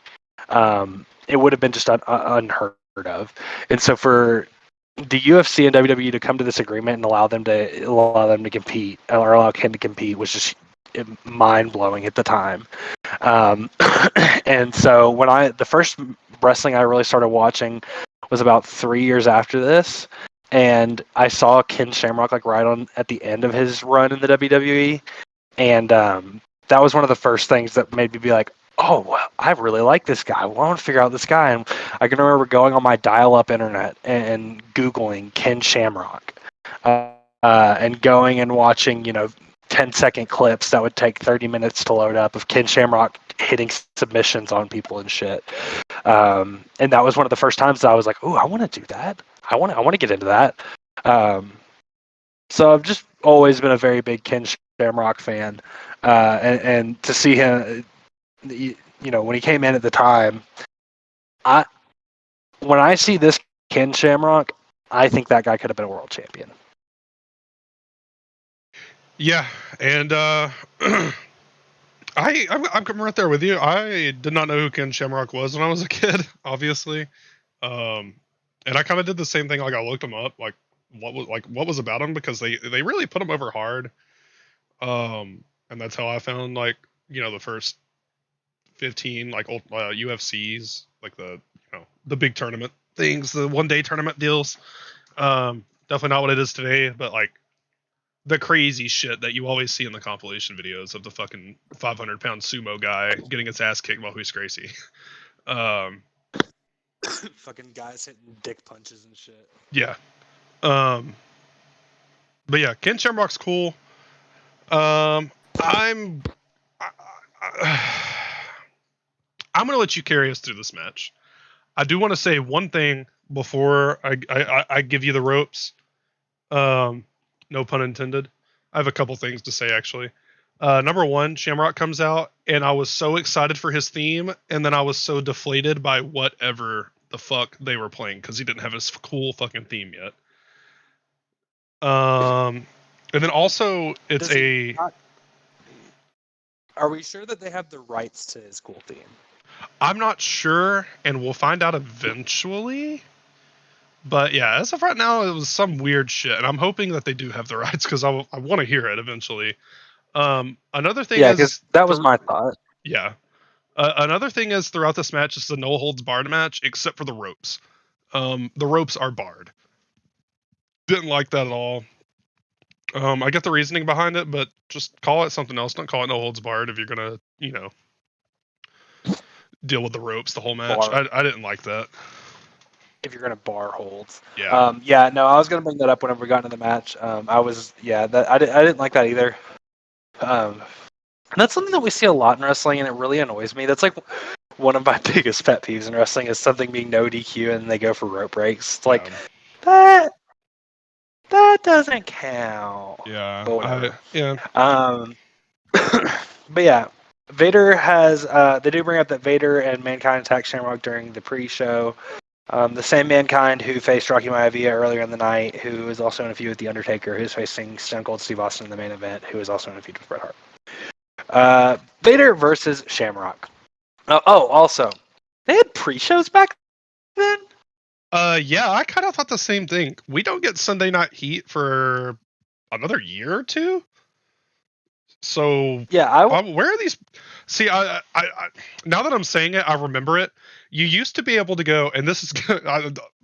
It would have been just unheard of. And so for the UFC and WWE to come to this agreement and allow them to compete, or allow Ken to compete, was just mind blowing at the time. And so when the first wrestling I really started watching was about 3 years after this, and I saw Ken Shamrock like right on at the end of his run in the WWE, and that was one of the first things that made me be like, oh, well, I really like this guy. Well, I want to figure out this guy. And I can remember going on my dial-up internet and Googling Ken Shamrock, and going and watching 10-second clips that would take 30 minutes to load up of Ken Shamrock hitting submissions on people and shit. And that was one of the first times that I was like, "Oh, I want to do that. I want to get into that." So I've just always been a very big Ken Shamrock fan, and to see him, when he came in at the time, when I see this Ken Shamrock, I think that guy could have been a world champion. Yeah, and I'm right there with you. I did not know who Ken Shamrock was when I was a kid, obviously, and I kind of did the same thing. Like I looked him up, like what was about him, because they really put him over hard, and that's how I found the first 15 old UFCs, like the big tournament things, the 1-day tournament deals. Definitely not what it is today, but the crazy shit that you always see in the compilation videos of the fucking 500-pound sumo guy getting his ass kicked by Luis Gracie. Fucking guys hitting dick punches and shit. Yeah. But yeah, Ken Shamrock's cool. I'm I'm gonna let you carry us through this match. I do want to say one thing before I give you the ropes. No pun intended. I have a couple things to say actually. Number one, Shamrock comes out, and I was so excited for his theme, and then I was so deflated by whatever the fuck they were playing because he didn't have his cool fucking theme yet. And then also it's Are we sure that they have the rights to his cool theme? I'm not sure, and we'll find out eventually. But yeah, as of right now, it was some weird shit, and I'm hoping that they do have the rights because I want to hear it eventually. Another thing Yeah, is because that was my thought. yeah. Another thing is throughout this match, it's a no holds barred match except for the ropes. The ropes are barred. Didn't like that at all. I get the reasoning behind it, but just call it something else. Don't call it no holds barred if you're gonna, deal with the ropes the whole match. I didn't like that. If you're gonna bar holds, Yeah. no, I was gonna bring that up whenever we got into the match. I didn't like that either. And that's something that we see a lot in wrestling, and it really annoys me. That's like one of my biggest pet peeves in wrestling is something being no DQ and they go for rope breaks. It's like that doesn't count. Yeah. But whatever. Yeah. But yeah, Vader has. They do bring up that Vader and Mankind attacked Shamrock during the pre-show. The same Mankind who faced Rocky Maivia earlier in the night, who is also in a feud with The Undertaker, who's facing Stone Cold Steve Austin in the main event, who is also in a feud with Bret Hart. Vader versus Shamrock. Also, they had pre-shows back then? Yeah, I kind of thought the same thing. We don't get Sunday Night Heat for another year or two. So yeah, where are these? See, I now that I'm saying it, I remember it. You used to be able to go, and this is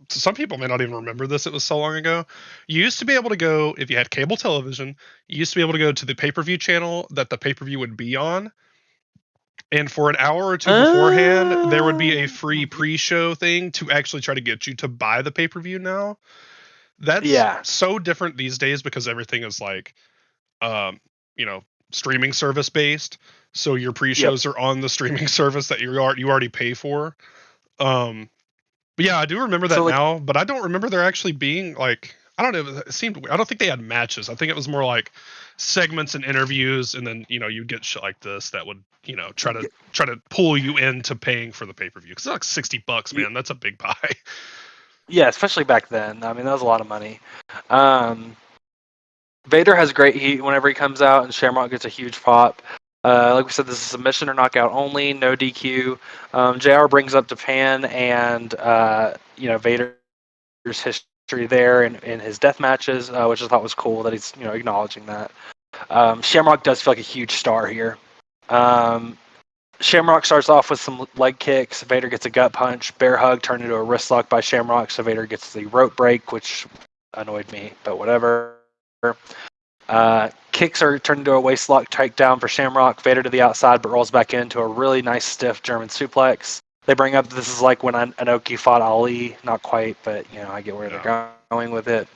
some people may not even remember this. It was so long ago. You used to be able to go if you had cable television. You used to be able to go to the pay-per-view channel that the pay-per-view would be on, and for an hour or two beforehand, there would be a free pre-show thing to actually try to get you to buy the pay-per-view. Now, that's so different these days because everything is like, um, streaming service based, so your pre-shows are on the streaming service that you already pay for. But yeah, I do remember that now, but I don't remember there actually being like, I don't know, it seemed, I don't think they had matches. I think it was more like segments and interviews, and then you'd get shit like this that would try to pull you into paying for the pay-per-view because it's like $60, man. That's a big pie. Yeah, especially back then. I mean, that was a lot of money. Vader has great heat whenever he comes out, and Shamrock gets a huge pop. Like we said, this is submission or knockout only, no DQ. JR brings up Japan and Vader's history there in his death matches, which I thought was cool that he's acknowledging that. Shamrock does feel like a huge star here. Shamrock starts off with some leg kicks. Vader gets a gut punch, bear hug turned into a wrist lock by Shamrock, so Vader gets the rope break, which annoyed me, but whatever. Kicks are turned into a waist lock takedown for Shamrock. Vader to the outside, but rolls back into a really nice stiff German suplex. They bring up this is like when Inoki fought Ali. Not quite, but I get where they're going with it.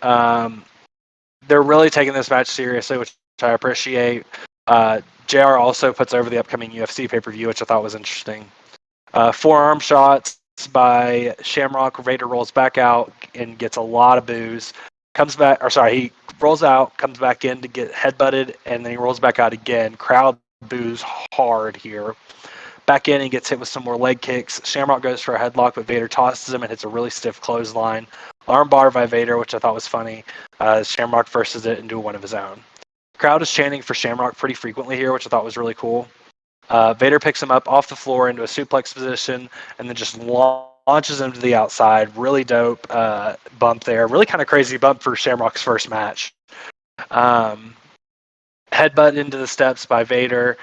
They're really taking this match seriously, which I appreciate. JR also puts over the upcoming UFC pay-per-view, which I thought was interesting. Forearm shots by Shamrock. Vader rolls back out and gets a lot of boos. He rolls out, comes back in to get headbutted, and then he rolls back out again. Crowd boos hard here. Back in, he gets hit with some more leg kicks. Shamrock goes for a headlock, but Vader tosses him and hits a really stiff clothesline. Armbar by Vader, which I thought was funny. Shamrock versus it into one of his own. Crowd is chanting for Shamrock pretty frequently here, which I thought was really cool. Vader picks him up off the floor into a suplex position and then just launches him to the outside. Really dope bump there. Really kind of crazy bump for Shamrock's first match. Headbutt into the steps by Vader.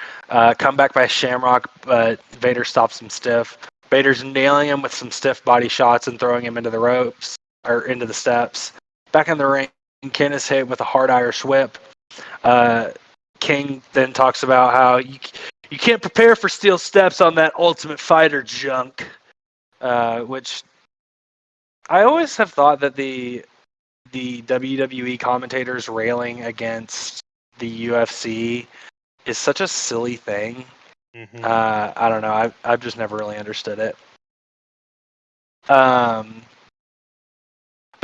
Comeback by Shamrock, but Vader stops him stiff. Vader's nailing him with some stiff body shots and throwing him into the ropes or into the steps. Back in the ring, Ken is hit with a hard Irish whip. King then talks about how you can't prepare for steel steps on that Ultimate Fighter junk. which I always have thought that the WWE commentators railing against the UFC is such a silly thing. Mm-hmm. I don't know. I've just never really understood it. But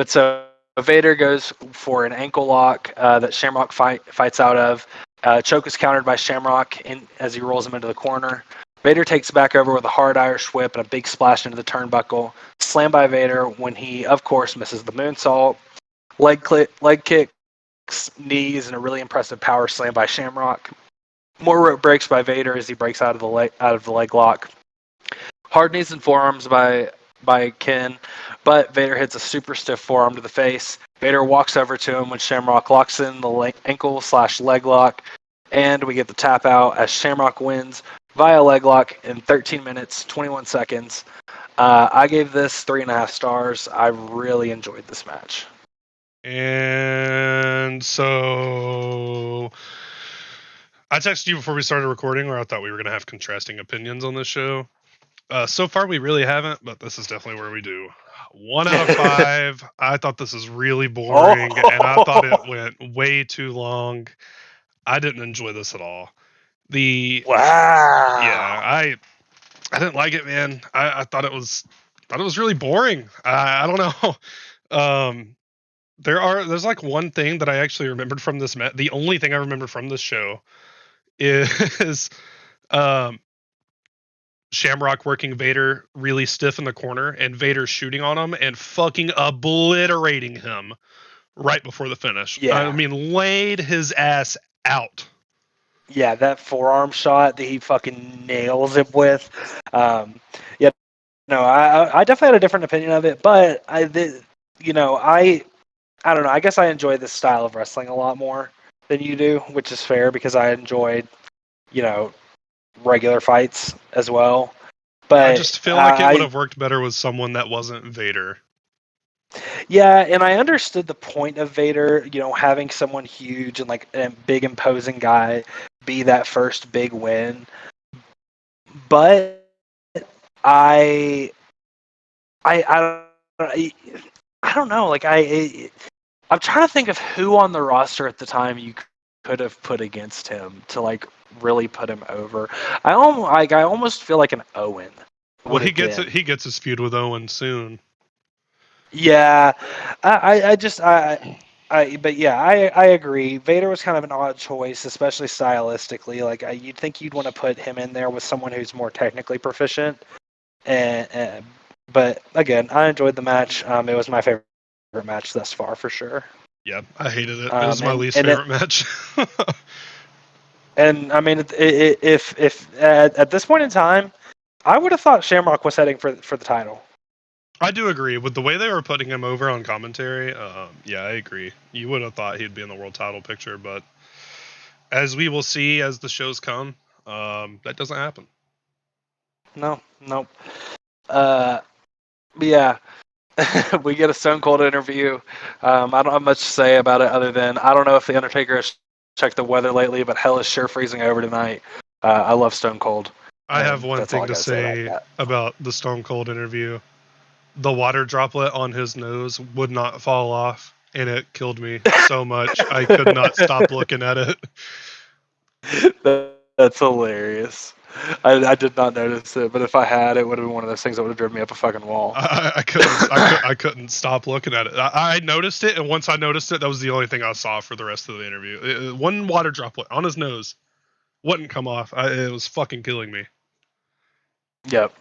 so Vader goes for an ankle lock that Shamrock fights out of. Choke is countered by Shamrock as he rolls him into the corner. Vader takes it back over with a hard Irish whip and a big splash into the turnbuckle. Slam by Vader when he, of course, misses the moonsault. Leg kicks, knees, and a really impressive power slam by Shamrock. More rope breaks by Vader as he breaks out of the leg lock. Hard knees and forearms by Ken, but Vader hits a super stiff forearm to the face. Vader walks over to him when Shamrock locks in the ankle/leg lock, and we get the tap out as Shamrock wins via leg lock in 13 minutes, 21 seconds. I gave this 3.5 stars. I really enjoyed this match. And so I texted you before we started recording, where I thought we were going to have contrasting opinions on this show. So far, we really haven't, but this is definitely where we do. 1 out of 5. I thought this was really boring, and I thought it went way too long. I didn't enjoy this at all. Wow. I didn't like it, man. I thought it was really boring. I don't know. There's like one thing that I actually remembered from this match. The only thing I remember from this show is Shamrock working Vader really stiff in the corner, and Vader shooting on him and fucking obliterating him right before the finish. Yeah. I mean, laid his ass out. Yeah, that forearm shot that he fucking nails him with. Yeah, no, I definitely had a different opinion of it, but I don't know. I guess I enjoy this style of wrestling a lot more than you do, which is fair because I enjoyed, regular fights as well. But I just feel like it would have worked better with someone that wasn't Vader. Yeah, and I understood the point of Vader, having someone huge and like a big imposing guy be that first big win. But I don't know. Like I'm trying to think of who on the roster at the time you could have put against him to like really put him over. I almost feel like an Owen. Well, he gets his feud with Owen soon. Yeah, but yeah, I agree. Vader was kind of an odd choice, especially stylistically. Like you'd think you'd want to put him in there with someone who's more technically proficient. But again, I enjoyed the match. It was my favorite match thus far for sure. Yeah, I hated it. It was my least favorite match. And I mean, if at this point in time, I would have thought Shamrock was heading for the title. I do agree with the way they were putting him over on commentary. Yeah, I agree. You would have thought he'd be in the world title picture, but as we will see as the shows come, that doesn't happen. No. Yeah, we get a Stone Cold interview. I don't have much to say about it other than I don't know if the Undertaker has checked the weather lately, but hell is sure freezing over tonight. I love Stone Cold. I have one thing to say about the Stone Cold interview. The water droplet on his nose would not fall off, and it killed me so much. I could not stop looking at it. That's hilarious. I did not notice it, but if I had, it would have been one of those things that would have driven me up a fucking wall. I couldn't stop looking at it. I noticed it, and once I noticed it, that was the only thing I saw for the rest of the interview. One water droplet on his nose wouldn't come off. It was fucking killing me. Yep.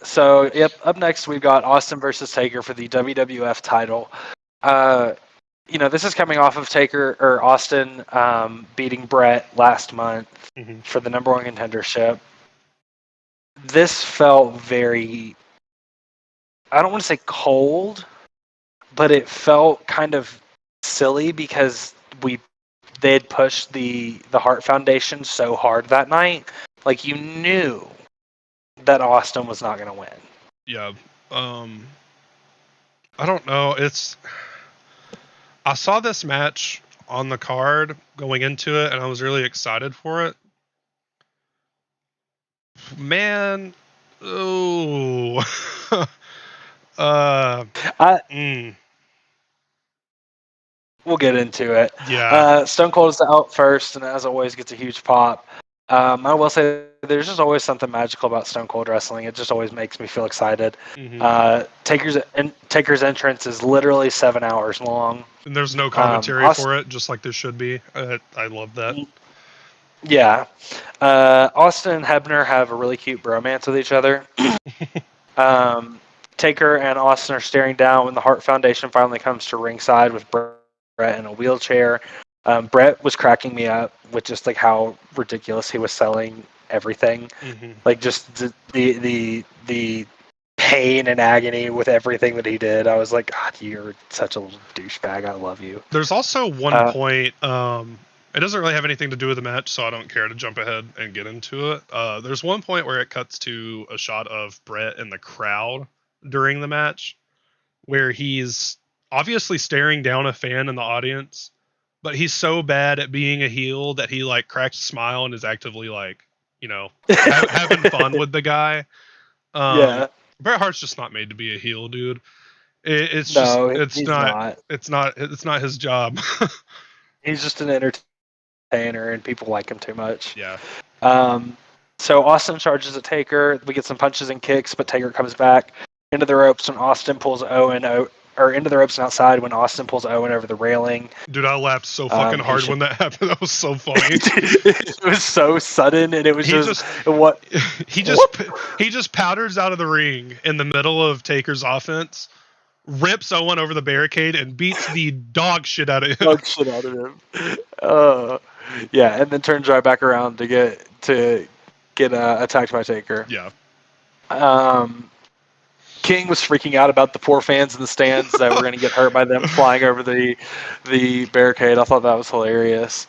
So, up next we've got Austin versus Taker for the WWF title. This is coming off of Austin beating Brett last month for the number one contendership. This felt very, I don't want to say cold, but it felt kind of silly because they had pushed the Hart Foundation so hard that night. Like, you knew that Austin was not going to win. Yeah. I don't know. I saw this match on the card going into it, and I was really excited for it. Man, Oh. I We'll get into it. Yeah. Stone Cold is out first, and as always, gets a huge pop. I will say there's just always something magical about Stone Cold wrestling. It just always makes me feel excited. Mm-hmm. Taker's entrance is literally 7 hours long. And there's no commentary for it, just like there should be. I love that. Yeah. Austin and Hebner have a really cute bromance with each other. Taker and Austin are staring down when the Hart Foundation finally comes to ringside with Brett in a wheelchair. Brett was cracking me up with just like how ridiculous he was selling everything, like just the pain and agony with everything that he did. I was like, God, you're such a little douchebag. I love you. There's also one point. It doesn't really have anything to do with the match, so I don't care to jump ahead and get into it. There's one point where it cuts to a shot of Brett in the crowd during the match, where he's obviously staring down a fan in the audience, but he's so bad at being a heel that he like cracks a smile and is actively like, having fun with the guy. Yeah. Bret Hart's just not made to be a heel, dude. It's No, just he's not. it's not his job. He's just an entertainer, and people like him too much. Yeah. So Austin charges at Taker. We get some punches and kicks, but Taker comes back into the ropes when Austin pulls Owen or into the ropes and outside when Austin pulls Owen over the railing. Dude, I laughed so fucking hard when that happened. That was so funny. It was so sudden, and it was what he just powders out of the ring in the middle of Taker's offense, rips Owen over the barricade, and beats the dog shit out of him. Dog shit out of him. Yeah, and then turns right back around to get attacked by Taker. Yeah. King was freaking out about the poor fans in the stands that were going to get hurt by them flying over the barricade. I thought that was hilarious.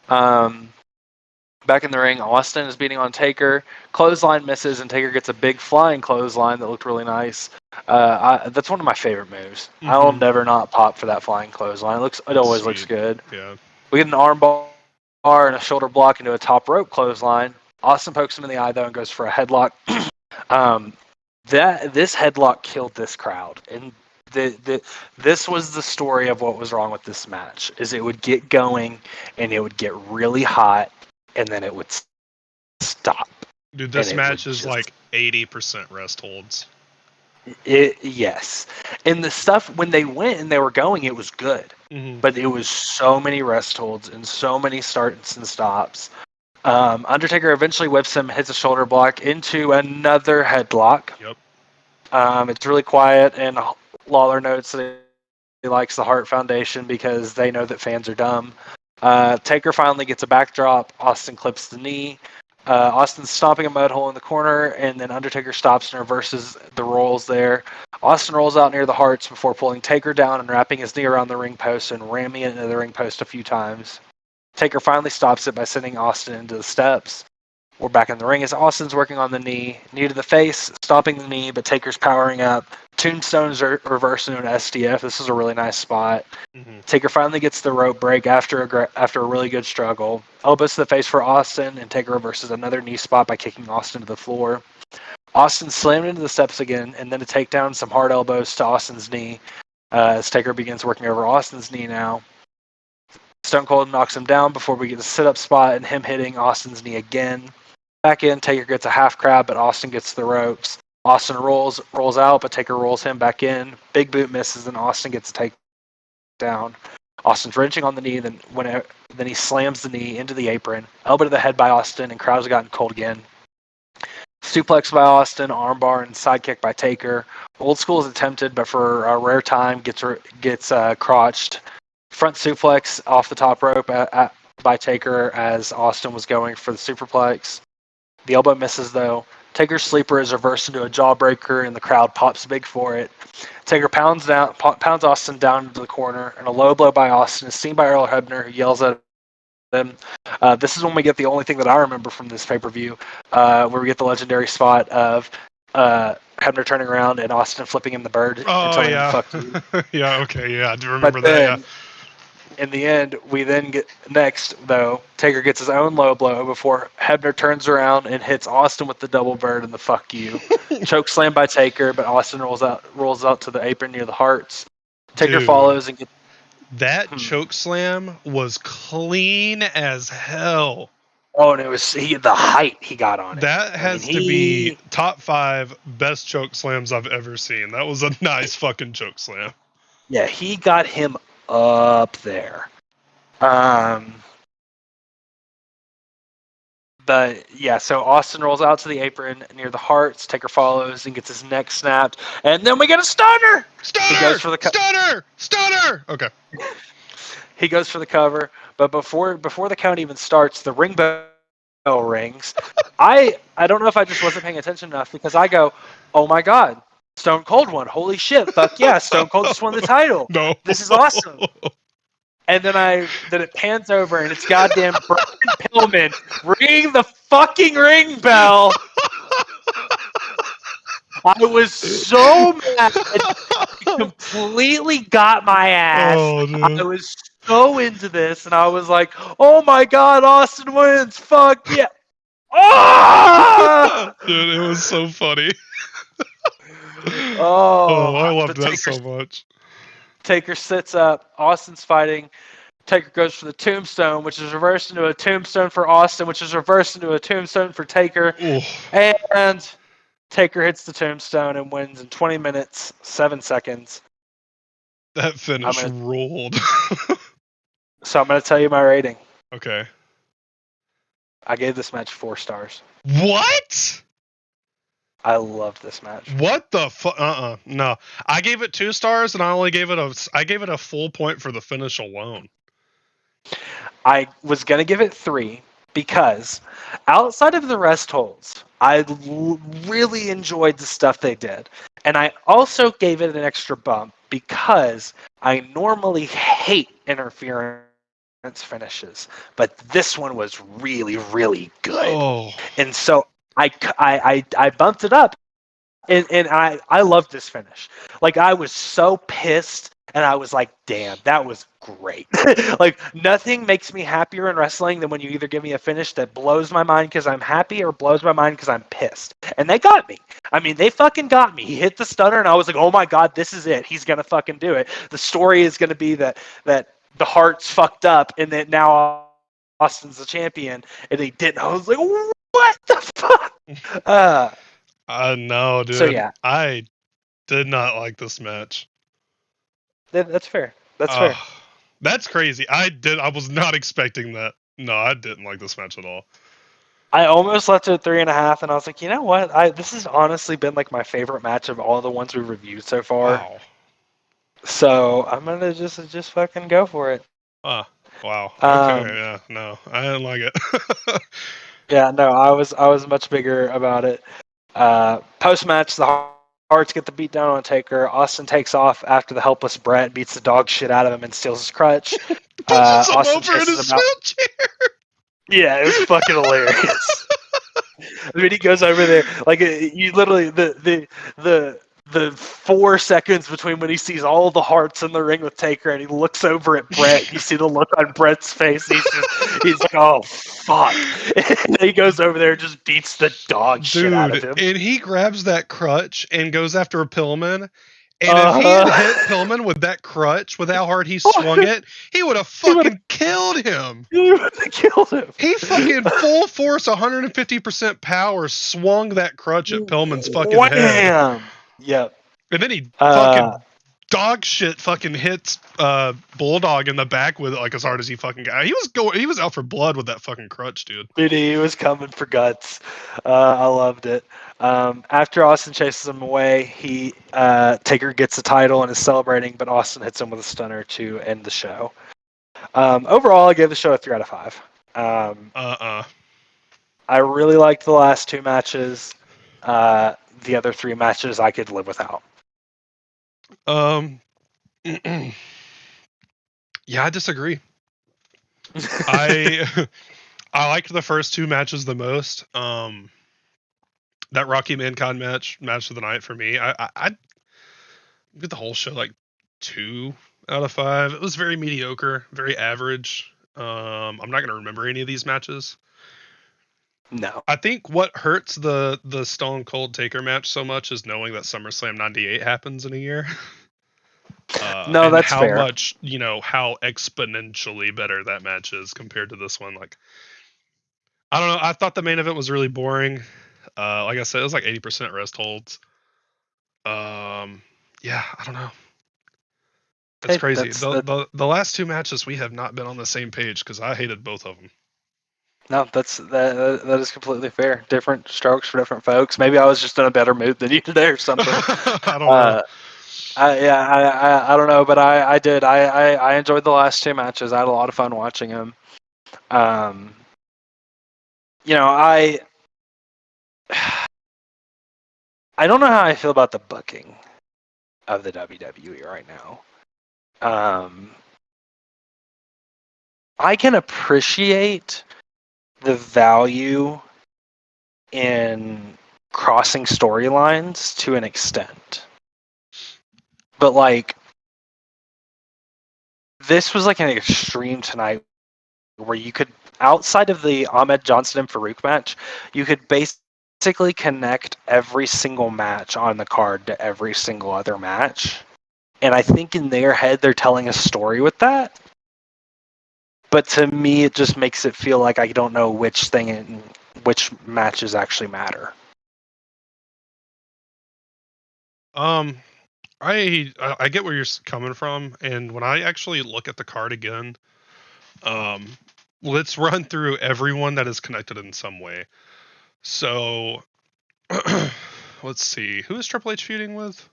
Back in the ring, Austin is beating on Taker. Clothesline misses, and Taker gets a big flying clothesline that looked really nice. That's one of my favorite moves. Mm-hmm. I will never not pop for that flying clothesline. It always Sweet. Looks good. Yeah. We get an arm bar and a shoulder block into a top rope clothesline. Austin pokes him in the eye, though, and goes for a headlock. This headlock killed this crowd, and this was the story of what was wrong with this match. Is it would get going, and it would get really hot, and then it would stop. Dude, this match is like 80% rest holds. Yes, and the stuff when they went and they were going, it was good, but it was so many rest holds and so many starts and stops. Undertaker eventually whips him, hits a shoulder block into another headlock. Yep. It's really quiet, and Lawler notes that he likes the Hart Foundation because they know that fans are dumb. Taker finally gets a backdrop. Austin clips the knee. Austin's stomping a mud hole in the corner, and then Undertaker stops and reverses the rolls there. Austin rolls out near the Harts before pulling Taker down and wrapping his knee around the ring post and ramming it into the ring post a few times. Taker finally stops it by sending Austin into the steps. We're back in the ring as Austin's working on the knee to the face, stopping the knee, but Taker's powering up. Tombstone's reversing into an STF. This is a really nice spot. Taker finally gets the rope break after a really good struggle. Elbows to the face for Austin, and Taker reverses another knee spot by kicking Austin to the floor. Austin slammed into the steps again, and then a takedown, some hard elbows to Austin's knee as Taker begins working over Austin's knee now. Stone Cold knocks him down before we get the sit-up spot and him hitting Austin's knee again. Back in, Taker gets a half crab, but Austin gets the ropes. Austin rolls out, but Taker rolls him back in. Big boot misses, and Austin gets a takedown. Austin's wrenching on the knee, then he slams the knee into the apron. Elbow to the head by Austin, and crowds have gotten cold again. Suplex by Austin, armbar, and sidekick by Taker. Old School is attempted, but for a rare time gets crotched. Front suplex off the top rope by Taker as Austin was going for the superplex. The elbow misses, though. Taker's sleeper is reversed into a jawbreaker, and the crowd pops big for it. Taker pounds Austin down into the corner, and a low blow by Austin is seen by Earl Hebner, who yells at him. This is when we get the only thing that I remember from this pay-per-view, where we get the legendary spot of Hebner turning around and Austin flipping him the bird. Oh, and telling yeah. him, "Fuck you." Yeah, okay, yeah, I do remember that, yeah. in the end, we then get next, though, Taker gets his own low blow before Hebner turns around and hits Austin with the double bird and the fuck you. Choke slam by Taker, but Austin rolls out to the apron near the hearts. Taker Dude, follows and gets that choke slam was clean as hell. Oh, and it was the height he got on it. That has to be top 5 best choke slams I've ever seen. That was a nice fucking choke slam. Yeah, he got him up there. But yeah, so Austin rolls out to the apron near the hearts. Taker follows and gets his neck snapped, and then we get a stunner. Stunner! He goes for the stunner. Okay. He goes for the cover, but before the count even starts, the ring bell rings. I don't know if I just wasn't paying attention enough because I go, oh my god, Stone Cold won! Holy shit! Fuck yeah, Stone Cold just won the title. No, this is awesome. And then it pans over and it's goddamn Brian Pillman ringing the fucking ring bell. I was so mad. It completely got my ass. Oh, I was so into this, and I was like, "Oh my god, Austin wins! Fuck yeah!" Oh! Dude, it was so funny. Oh, I loved that so much. Taker sits up. Austin's fighting. Taker goes for the tombstone, which is reversed into a tombstone for Austin, which is reversed into a tombstone for Taker. Ooh. And Taker hits the tombstone and wins in 20 minutes, 7 seconds. That finish ruled. So I'm going to tell you my rating. Okay. I gave this match 4 stars. What? I loved this match. What the fuck? No. I gave it 2 stars, and I gave it a full point for the finish alone. I was going to give it 3 because outside of the rest holds, I really enjoyed the stuff they did. And I also gave it an extra bump because I normally hate interference finishes, but this one was really, really good. Oh. And so I bumped it up, and I loved this finish. Like, I was so pissed, and I was like, damn, that was great. Like, nothing makes me happier in wrestling than when you either give me a finish that blows my mind because I'm happy or blows my mind because I'm pissed. And they got me. I mean, they fucking got me. He hit the stunner, and I was like, oh my god, this is it. He's going to fucking do it. The story is going to be that the Heart's fucked up, and that now Austin's the champion, and he didn't. I was like, what the fuck? No, dude. So yeah, I did not like this match. That's fair. That's fair. That's crazy. I was not expecting that. No, I didn't like this match at all. I almost left it at 3.5, and I was like, you know what? This has honestly been like my favorite match of all the ones we've reviewed so far. Wow. So I'm gonna just fucking go for it. Wow. Okay. Yeah. No, I didn't like it. Yeah. No, I was much bigger about it. Post match, the Hearts get the beat down on Taker. Austin takes off after the helpless Brett beats the dog shit out of him and steals his crutch. Pushes him Austin over in his wheelchair. Yeah, it was fucking hilarious. I mean, he goes over there like you literally the 4 seconds between when he sees all the Hearts in the ring with Taker and he looks over at Brett. You see the look on Brett's face. He's like, oh fuck. And he goes over there and just beats the dog shit out of him. And he grabs that crutch and goes after Pillman. And if he had hit Pillman with that crutch, with how hard he swung it, he would have fucking killed him. He would have killed him. He fucking full force, 150% power, swung that crutch at Pillman's fucking head. Yep. And then he fucking dog shit fucking hits Bulldog in the back with it like as hard as he fucking got. He was out for blood with that fucking crutch, dude. Dude, he was coming for guts. I loved it. After Austin chases him away, Taker gets the title and is celebrating, but Austin hits him with a stunner to end the show. Overall, I gave the show a 3 out of 5. I really liked the last 2 matches. The other 3 matches I could live without. Yeah, I disagree. I liked the first 2 matches the most. That Rocky Mankind match of the night for me. I give the whole show like 2 out of 5. It was very mediocre, very average. I'm not gonna remember any of these matches. No. I think what hurts the Stone Cold Taker match so much is knowing that SummerSlam '98 happens in a year. No, And that's how fair. much, how exponentially better that match is compared to this one. Like, I don't know. I thought the main event was really boring. Like I said, it was like 80% rest holds. Yeah, I don't know. It's Hey, crazy. that's The, that. the the last two matches we have not been on the same page because I hated both of them. No, that is completely fair. Different strokes for different folks. Maybe I was just in a better mood than you today or something. I don't know. Uh, I don't know, but I did. I enjoyed the last two matches. I had a lot of fun watching them. Um, I I don't know how I feel about the booking of the WWE right now. Um, I can appreciate the value in crossing storylines to an extent, but like this was like an extreme tonight where you could, outside of the Ahmed Johnson and Farouk match, you could basically connect every single match on the card to every single other match. And I think in their head, they're telling a story with that. But to me, it just makes it feel like I don't know which matches actually matter. Um, I get where you're coming from, and when I actually look at the card again, um, let's run through everyone that is connected in some way. So, let's see, who is Triple H feuding with?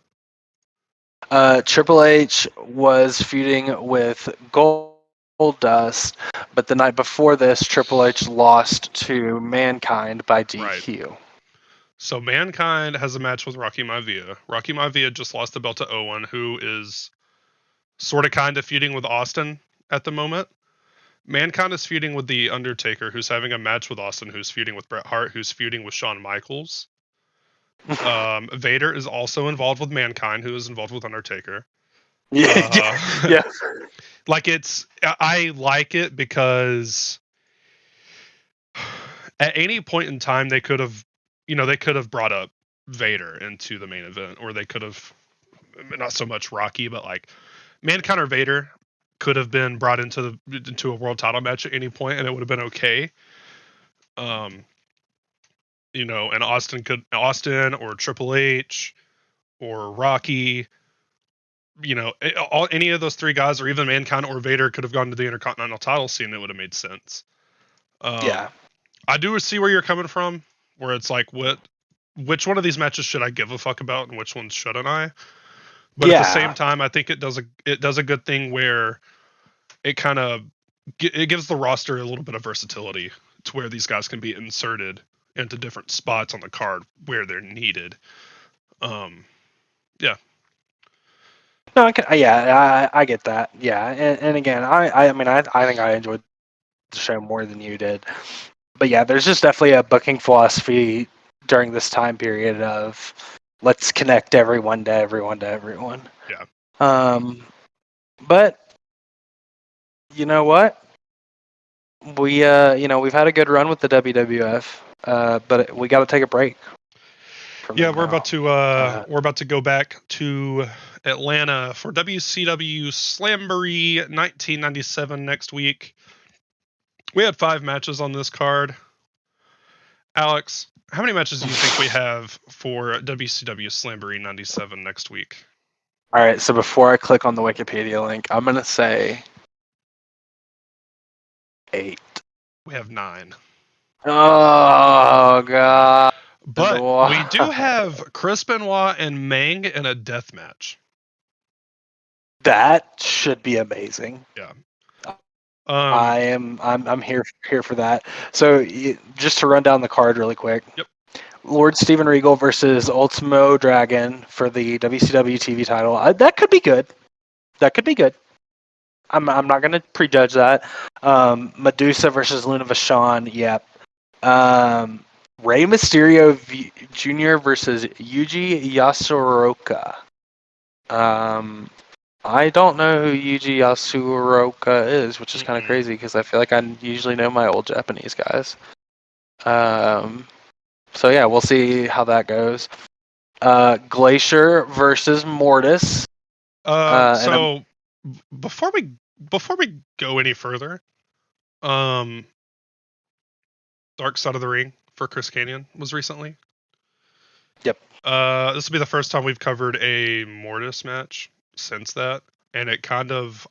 Triple H was feuding with Goldust, but the night before this, Triple H lost to Mankind by Right. DQ. So Mankind has a match with Rocky Maivia. Rocky Maivia just lost the belt to Owen, who is sort of kind of feuding with Austin at the moment. Mankind is feuding with The Undertaker, who's having a match with Austin, who's feuding with Bret Hart, who's feuding with Shawn Michaels. Vader is also involved with Mankind, who is involved with Undertaker. Yeah, Uh, yeah, like I like it because at any point in time they could have brought up Vader into the main event, or they could have, not so much Rocky, but like Mankind or Vader could have been brought into a world title match at any point, and it would have been okay. Um, and Austin or Triple H or Rocky, any of those three guys, or even Mankind or Vader, could have gone to the Intercontinental title scene. It would have made sense. yeah, I do see where you're coming from, where it's like, which one of these matches should I give a fuck about, and which ones shouldn't I? But at the same yeah. time, I think it does a good thing where it kind of it gives the roster a little bit of versatility to where these guys can be inserted into different spots on the card where they're needed. Yeah. No, I get that. Yeah, and again, I mean, I think I enjoyed the show more than you did. But yeah, there's just definitely a booking philosophy during this time period of let's connect everyone to everyone to everyone. Yeah. But you know what? We've had a good run with the WWF, but we got to take a break from Yeah, them now. we're about to go back to Atlanta for WCW Slamboree 1997 next week. We had 5 matches on this card. Alex, how many matches do you think we have for WCW Slamboree 97 next week? All right, so before I click on the Wikipedia link, I'm gonna say 8. We have 9. Oh god. But we do have Chris Benoit and Meng in a death match. That should be amazing. Yeah. I'm here for that. So just to run down the card really quick. Yep. Lord Steven Regal versus Ultimo Dragon for the WCW TV title. That could be good. That could be good. I'm not going to prejudge that. Medusa versus Luna Vachon. Yep. Rey Mysterio Jr. versus Yuji Yasuroka. I don't know who Yuji Yasuoka is, which is kind of Mm-mm. crazy because I feel like I usually know my old Japanese guys. So yeah, we'll see how that goes. Glacier versus Mortis. And I'm So before we go any further, um, Dark Side of the Ring for Chris Canyon was recently. Yep. This will be the first time we've covered a Mortis match since that, and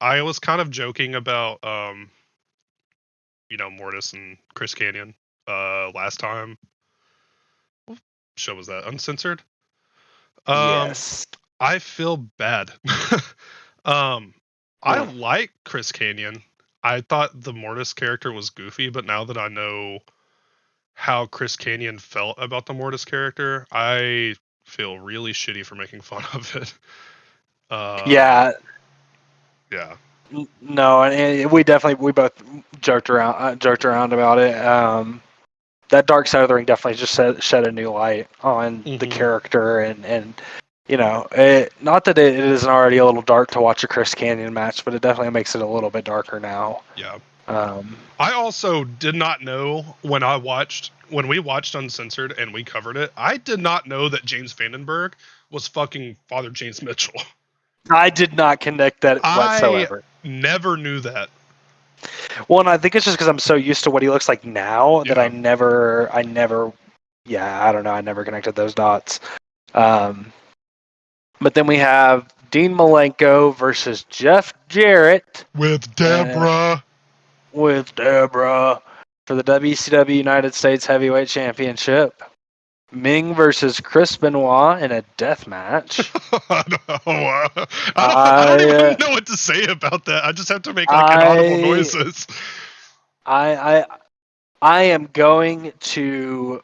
I was kind of joking about Mortis and Chris Canyon last time. What show was that? Uncensored. Um, Yes. I feel bad. um, I Hmm. like Chris Canyon. I thought the Mortis character was goofy, but now that I know how Chris Canyon felt about the Mortis character, I feel really shitty for making fun of it. Um, Yeah. yeah, No, and we both joked around about it. That Dark Side of the Ring definitely just shed a new light on the hmm character and not that it isn't already a little dark to watch a Chris Canyon match, but it definitely makes it a little bit darker now. yeah. Um, I also did not know when we watched Uncensored and we covered it. I did not know that James Vandenberg was fucking Father James Mitchell. I did not connect that I whatsoever. never knew that. Well, and I think it's just because I'm so used to what he looks like now that Yeah. yeah, I don't know, I never connected those dots. Um, but then we have Dean Malenko versus Jeff Jarrett With uh, Deborah. with Deborah for the WCW United States Heavyweight Championship. Ming versus Chris Benoit in a death match. I don't know. I don't I even know what to say about that. I just have to make like inaudible I noises. I I am going to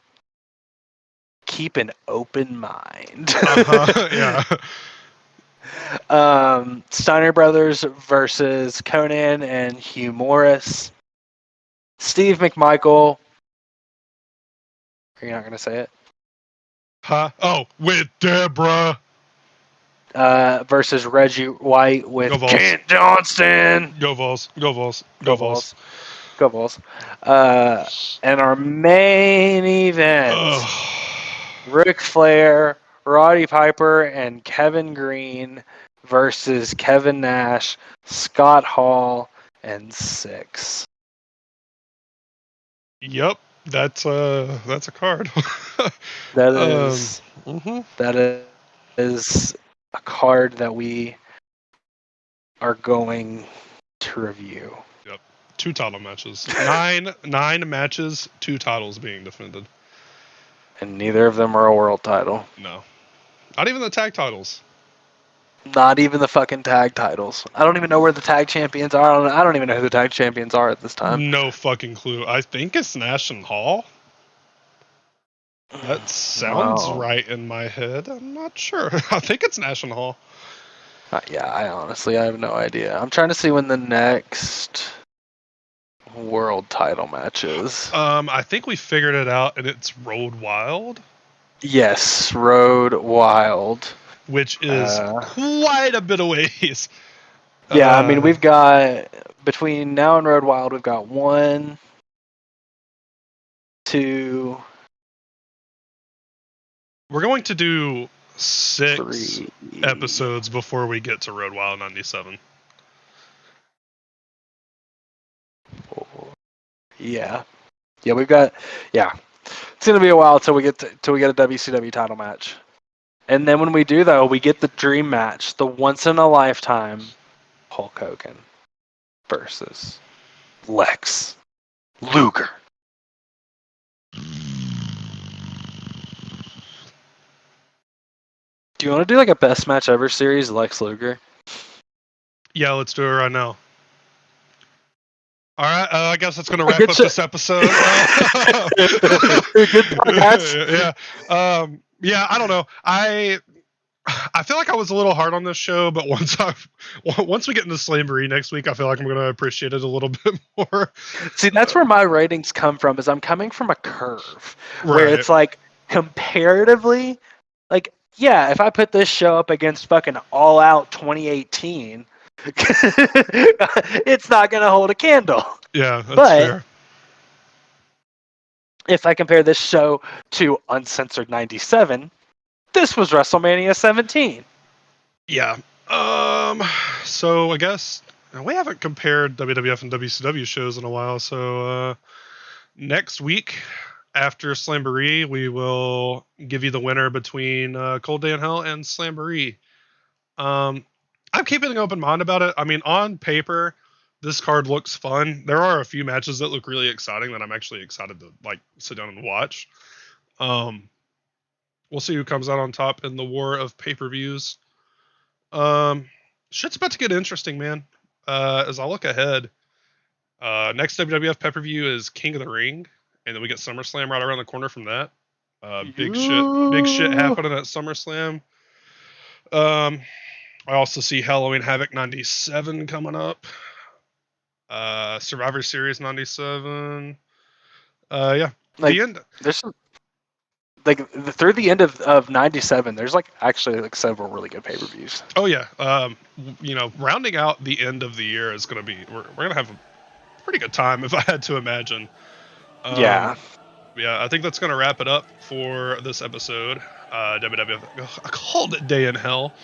keep an open mind. Yeah. Steiner Brothers versus Conan and Hugh Morris. Steve McMichael. Are you not going to say it? Huh? Oh, with Deborah. Versus Reggie White Go with Vols. Kent Johnston. Go Vols. Go Vols. Go Go Vols. Vols. Go Vols. And our main event. Ugh. Ric Flair, Roddy Piper, and Kevin Green versus Kevin Nash, Scott Hall, and Six. Yep, that's a card. That um, is mhm. that is a card that we are going to review. Yep, 2 title matches. Nine matches, 2 titles being defended. And neither of them are a world title. No, not even the tag titles. Not even the fucking tag titles. I don't even know where the tag champions are. I don't even know who the tag champions are at this time. No fucking clue. I think it's Nash and Hall. That sounds Well, right in my head. I'm not sure. I think it's Nash and Hall. yeah, I have no idea. I'm trying to see when the next world title match is. I think we figured it out, and it's Road Wild, Yes, Road Wild. which is Uh, quite a bit of ways. yeah, I mean, we've got between now and Road Wild, we've got 1, 2, We're going to do 6 3. episodes before we get to Road Wild 97. 4. Yeah, yeah, we've got. Yeah, it's gonna be a while till we get a WCW title match, and then when we do, though, we get the dream match, the once in a lifetime Hulk Hogan versus Lex Luger. Do you want to do like a best match ever series, Lex Luger? Yeah, let's do it right now. All right, I guess that's going to Oh, wrap good up shit. this episode. Good podcast. Yeah, yeah. I don't know. I feel like I was a little hard on this show, but once we get into Slamboree next week, I feel like I'm going to appreciate it a little bit more. See, that's where my ratings come from. Is I'm coming from a curve where Right. it's like comparatively, like yeah, if I put this show up against fucking All Out 2018, it's not gonna hold a candle. Yeah, that's But fair. if I compare this show to Uncensored 97, this was WrestleMania 17. Yeah. So I guess we haven't compared WWF and WCW shows in a while. So next week after Slamboree, we will give you the winner between Cold Day in Hell and Slamboree. Um, I'm keeping an open mind about it. I mean, on paper, this card looks fun. There are a few matches that look really exciting that I'm actually excited to like sit down and watch. Um, we'll see who comes out on top in the war of pay-per-views. Shit's about to get interesting, man. As I look ahead, next WWF pay-per-view is King of the Ring, and then we get SummerSlam right around the corner from that. Big shit Ooh. happening at SummerSlam. Um, I also see Halloween Havoc 97 coming up. Survivor Series 97. Yeah, Like the end. there's like through the end of 97, there's like actually like several really good pay-per-views. Oh yeah. Rounding out the end of the year is gonna be. We're gonna have a pretty good time if I had to imagine. Yeah. Yeah, I think that's gonna wrap it up for this episode. WWF, I called it Day in Hell.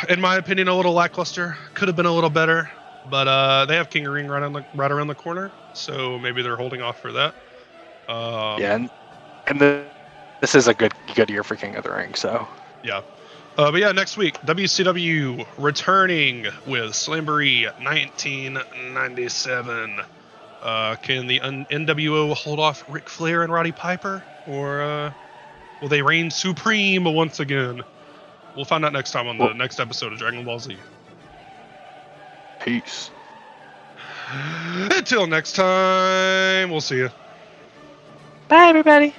In my opinion, a little lackluster. Could have been a little better, but they have King of Ring right around the corner, so maybe they're holding off for that. Yeah, and this is a good year for King of the Ring. So yeah. But yeah, next week, WCW returning with Slamboree 1997. Can the NWO hold off Ric Flair and Roddy Piper, or will they reign supreme once again? We'll find out next time on the next episode of Dragon Ball Z. Peace. Until next time, we'll see you. Bye, everybody.